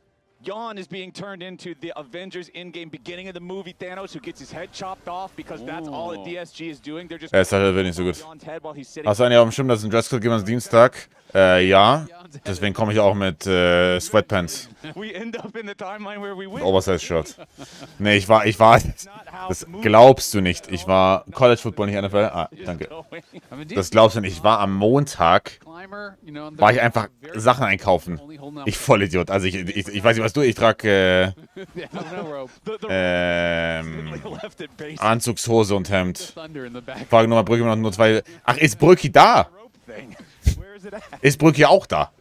S3: Yon is being turned into the Avengers in-game beginning of the movie Thanos, who gets his head chopped off because that's all that DSG is doing. They're just
S1: ist halt nicht so gut. Hast du eigentlich auf dem Schirm, dass es ein Dresscode gibt am Dienstag? Ja. Deswegen komme ich auch mit Sweatpants. Oversize-Shirt. Nee, ich war... Das glaubst du nicht. Ich war College Football, nicht NFL. Ah, danke. Das glaubst du nicht. Ich war am Montag... War ich einfach Sachen einkaufen. Ich Vollidiot. Also ich weiß nicht, was du... Ich trage... Anzugshose und Hemd. Frage nochmal, Brücke noch nur 2... Ach, ist Brücki da? Ist Brücki auch da?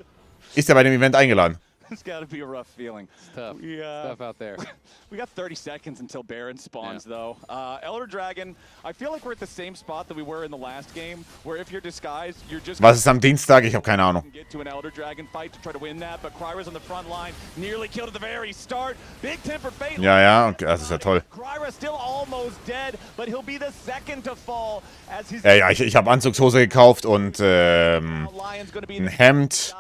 S1: Ist er bei dem Event eingeladen?
S3: It's got to be a rough feeling.
S2: It's tough. Stuff out there.
S3: We got 30 seconds until Baron spawns, though. Elder Dragon, I feel like we're at the same spot that we were in the last game, where if you're disguised, you're just...
S1: Was ist am Dienstag? Ich habe keine Ahnung.
S3: ...get to an Elder Dragon fight to try to win that, but Kryra's on the front line, nearly killed at the very start. Big tempered fate.
S1: Ja, okay, das ist ja toll.
S3: Kryra still almost dead, but he'll be the second to fall as his...
S1: Ja, ich habe Anzugshose gekauft und ein Hemd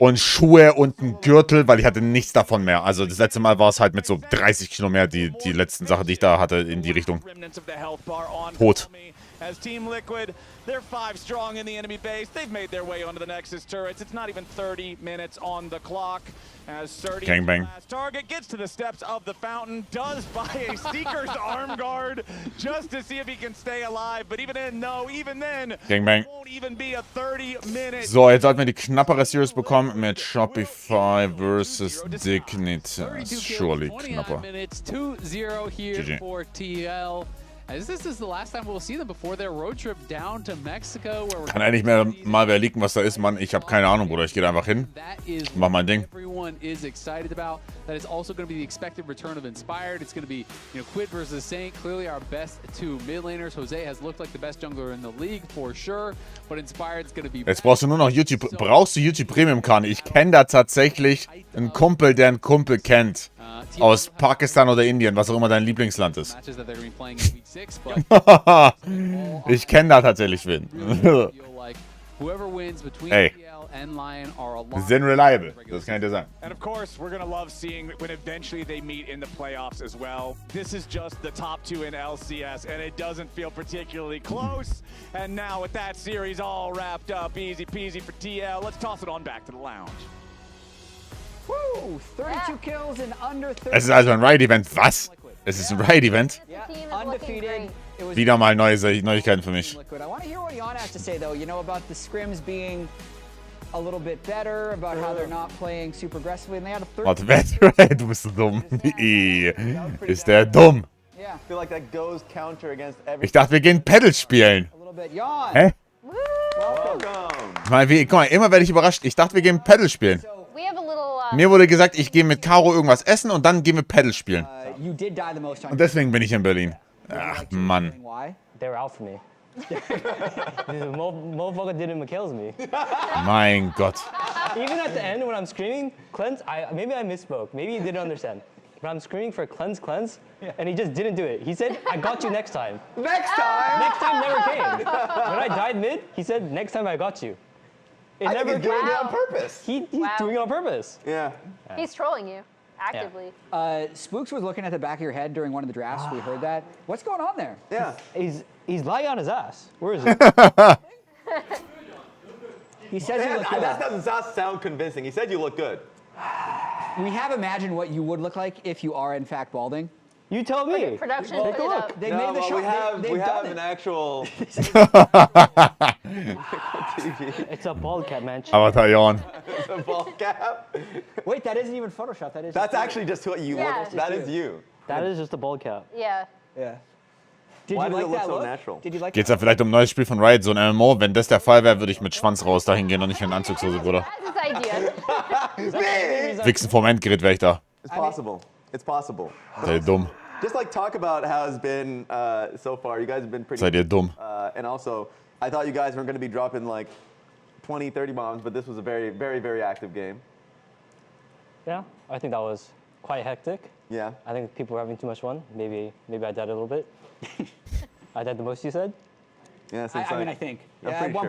S1: und Schuhe und ein Gürtel, weil ich hatte nichts davon mehr. Also das letzte Mal war es halt mit so 30 Kilo mehr, die letzten Sachen, die ich da hatte, in die Richtung. Tot.
S3: As Team Liquid, they're 5 strong in the enemy base. They've made their way onto the Nexus turrets. It's not even 30 minutes on the clock. As 30
S1: Gangbang.
S3: last target gets to the steps of the fountain, does buy a Seeker's arm guard just to see if he can stay alive. But even then, no, even then,
S1: Gangbang.
S3: won't even be a 30-minute.
S1: So, jetzt sollten wir die knappere Series bekommen mit Shopify versus Dignitas. Surely knapper.
S2: 2-0 here
S1: GG.
S2: for TL. As this is the last time we'll see them before their road trip down to Mexico. Where
S1: Kann eigentlich mehr mal wer leaken, was da ist, Mann. Ich habe keine Ahnung, Bruder. Ich gehe da einfach hin. Mach mein Ding.
S2: Everyone is excited about. That is also going to be the expected return of Inspired. It's going to be, Quid versus Saint. Clearly our best 2 mid laners. Jose has looked like the best jungler in the league for sure, but Inspired is going to be.
S1: Jetzt brauchst du nur noch YouTube. Brauchst du YouTube Premium Kan? Ich kenne da tatsächlich einen Kumpel, der einen Kumpel kennt. Aus Pakistan oder Indien, was auch immer dein Lieblingsland ist. Ich kenne da tatsächlich wen. Ey. Sind reliable. Das kann ich dir sagen.
S3: And of course, we're going to love seeing when eventually they meet in the playoffs as well. This is just the top 2 in LCS, and it doesn't feel particularly close. And now with that series all wrapped up, easy peasy for TL, let's toss it on back to the lounge.
S5: Woo! 32 kills in under 30.
S1: Es ist also ein Riot-Event. Was? Es ist ein Riot-Event?
S5: Yeah, undefeated.
S1: Wieder mal Neuigkeiten für mich.
S5: I want to hear what Jan has to say, though. About the scrims being a little bit better, about how they're not playing super aggressively, and they had a 30.
S1: Warte, du bist so dumm. Ist der dumm?
S7: I feel like that goes counter against everything.
S1: Ich dachte, wir gehen Paddle spielen.
S5: A little bit. Jan.
S1: Hä?
S7: Welcome.
S1: Guck mal, immer werde ich überrascht. Ich dachte, wir gehen Paddle spielen. Mir wurde gesagt, ich gehe mit Caro irgendwas essen und dann gehen wir Paddle spielen. Und deswegen bin ich in Berlin. Ach, Mann.
S18: They were out for me. Motherfucker didn't kills me.
S1: Mein Gott.
S18: Even at the end when I'm screaming, cleanse, maybe I misspoke. Maybe he didn't understand. But I'm screaming for cleanse, and he just didn't do it. He said, I got you next time.
S7: Next time?
S18: Next time never came. When I died mid, he said, next time I got you.
S7: I think he's doing it on purpose.
S18: He's doing it on purpose.
S7: Yeah.
S6: He's trolling you, actively.
S5: Spooks was looking at the back of your head during one of the drafts. We heard that. What's going on there?
S7: Yeah.
S18: He's lying on his ass. Where is he?
S5: He says you look good.
S7: That doesn't sound convincing. He said you look good.
S5: We have imagined what you would look like if you are in fact balding.
S18: You tell me.
S6: Production,
S18: Take a look.
S5: They made the shot.
S7: We have an actual.
S18: It's a bald cap, man.
S1: Avatar Jan.
S7: It's a bald cap.
S5: Wait, that isn't even Photoshop.
S7: That's actually just what you look. That is you.
S18: That is just a bald cap.
S6: Yeah.
S5: Yeah. Did
S7: Why
S5: you
S7: does
S5: like
S7: it look
S5: that
S7: so
S5: look?
S7: natural?
S5: Did you like
S1: Geht's da vielleicht um ein neues Spiel von Riot, so ein MMO? Wenn das der Fall wäre, würde ich mit Schwanz raus dahin gehen und nicht in Anzugshose, Bruder.
S6: That's his idea.
S1: Wichsen vorm Endgerät wäre ich da.
S7: It's possible. It's possible.
S1: Seid ihr dumm?
S7: Just like talk about how it's been so far. You guys have been pretty.
S1: Seid ihr dumm?
S7: And also, I thought you guys weren't going to be dropping like 20, 30 bombs, but this was a very, very, very active game.
S18: Yeah, I think that was quite hectic.
S7: Yeah.
S18: I think people were having too much fun. Maybe I died a little bit. I died the most, you said?
S7: Yeah,
S5: I mean, I think. Yeah, at one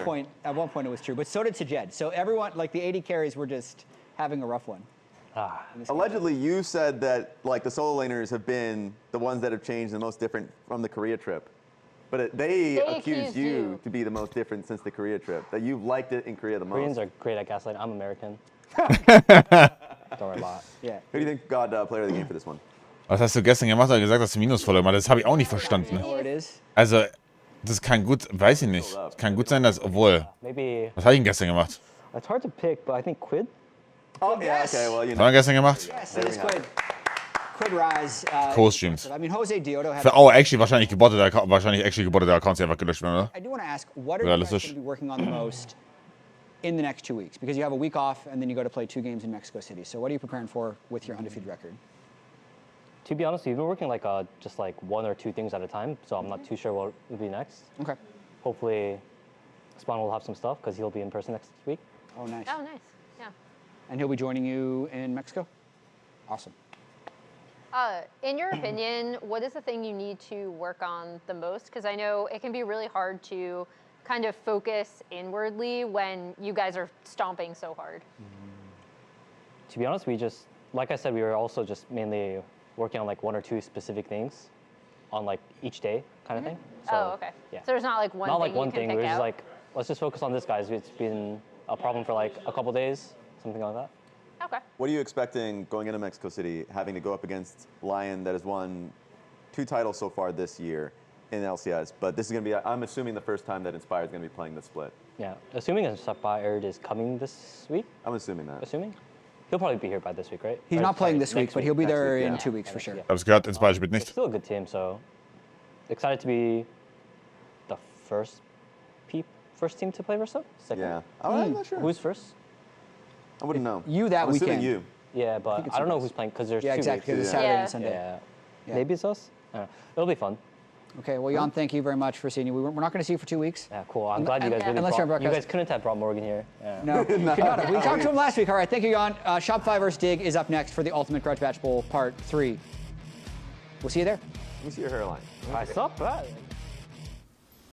S5: point it was true, but so did Sajed. So everyone, like the 80 carries, were just having a rough one.
S7: Allegedly, you said that like the solo laners have been the ones that have changed the most different from the Korea trip. But they accused you to be the most different since the Korea trip, that you've liked it in Korea the most.
S18: Koreans are great at gaslighting. I'm American. Don't worry about it.
S5: Yeah.
S7: Who do you think got player of the game for this one?
S1: Was hast du gestern gemacht? Du hast gesagt, dass du minusvoll gemacht hast. Das habe ich auch nicht verstanden. Also, das kann gut, weiß ich nicht. Kann gut sein, dass, obwohl. Was habe ich denn gestern gemacht?
S18: It's hard to pick, but I think Quid.
S7: Oh, yeah, okay, well, you
S1: Was haben wir gestern gemacht?
S5: Yes, it is Quid. Quid Rise.
S1: Co-Streams.
S5: I mean, Jose Diodo had.
S1: Actually, wahrscheinlich gebotete Accounts, die einfach gelöscht werden, oder?
S5: I do want to ask, what are you guys going to be working on the most in the next 2 weeks? Because you have a week off and then you go to play 2 games in Mexico City. So what are you preparing for with your undefeated record?
S18: To be honest, we've been working like just like 1 or 2 things at a time, so I'm not too sure what will be next.
S5: Okay.
S18: Hopefully, Spawn will have some stuff because he'll be in person next week.
S5: Oh, nice.
S6: Oh, nice. Yeah.
S5: And he'll be joining you in Mexico? Awesome.
S6: In your opinion, what is the thing you need to work on the most? Because I know it can be really hard to kind of focus inwardly when you guys are stomping so hard.
S18: To be honest, we just, like I said, we were also just mainly working on like 1 or 2 specific things on like each day kind of thing. So,
S6: oh, okay.
S18: Yeah.
S6: So there's not like one
S18: not
S6: thing
S18: like one
S6: you can
S18: thing.
S6: pick
S18: We're just
S6: out?
S18: like, let's just focus on this, guys. It's been a problem for like a couple days, something like that.
S6: Okay.
S7: What are you expecting going into Mexico City, having to go up against Lion that has won 2 titles so far this year in LCS? But this is going to be, I'm assuming, the first time that Inspire is going to be playing the split.
S18: Yeah, assuming Inspired is coming this week.
S7: I'm assuming that.
S18: Assuming? He'll probably be here by this week, right?
S5: He's not playing this week, but he'll be there in
S18: yeah.
S5: 2 weeks for sure.
S1: Ich habe es gehört, Inspire spielt
S18: It's
S1: nicht.
S18: still a good team, so excited to be the first team to play Versa? Second?
S7: Yeah. I'm not sure.
S18: Who's first?
S7: I wouldn't know.
S5: You that
S7: I'm assuming
S5: weekend.
S7: you.
S18: Yeah, but I don't know who's playing because there's 2
S5: exactly.
S18: weeks.
S5: It's Saturday and Sunday.
S18: Yeah. Maybe it's us. It'll be fun.
S5: Okay, well, Jan, thank you very much for seeing you. We're not going to see you for 2 weeks.
S18: Yeah, cool. I'm glad you guys really
S5: Unless you're on
S18: brought, you
S5: broadcast.
S18: guys couldn't have brought Morgan here. Yeah.
S5: No, you could not have. We talked to him last week. All right, thank you, Jan. Shopify vs. Dig is up next for the Ultimate Grudge Match Bowl Part 3. We'll see you there.
S7: Let me see your hairline.
S18: I suck.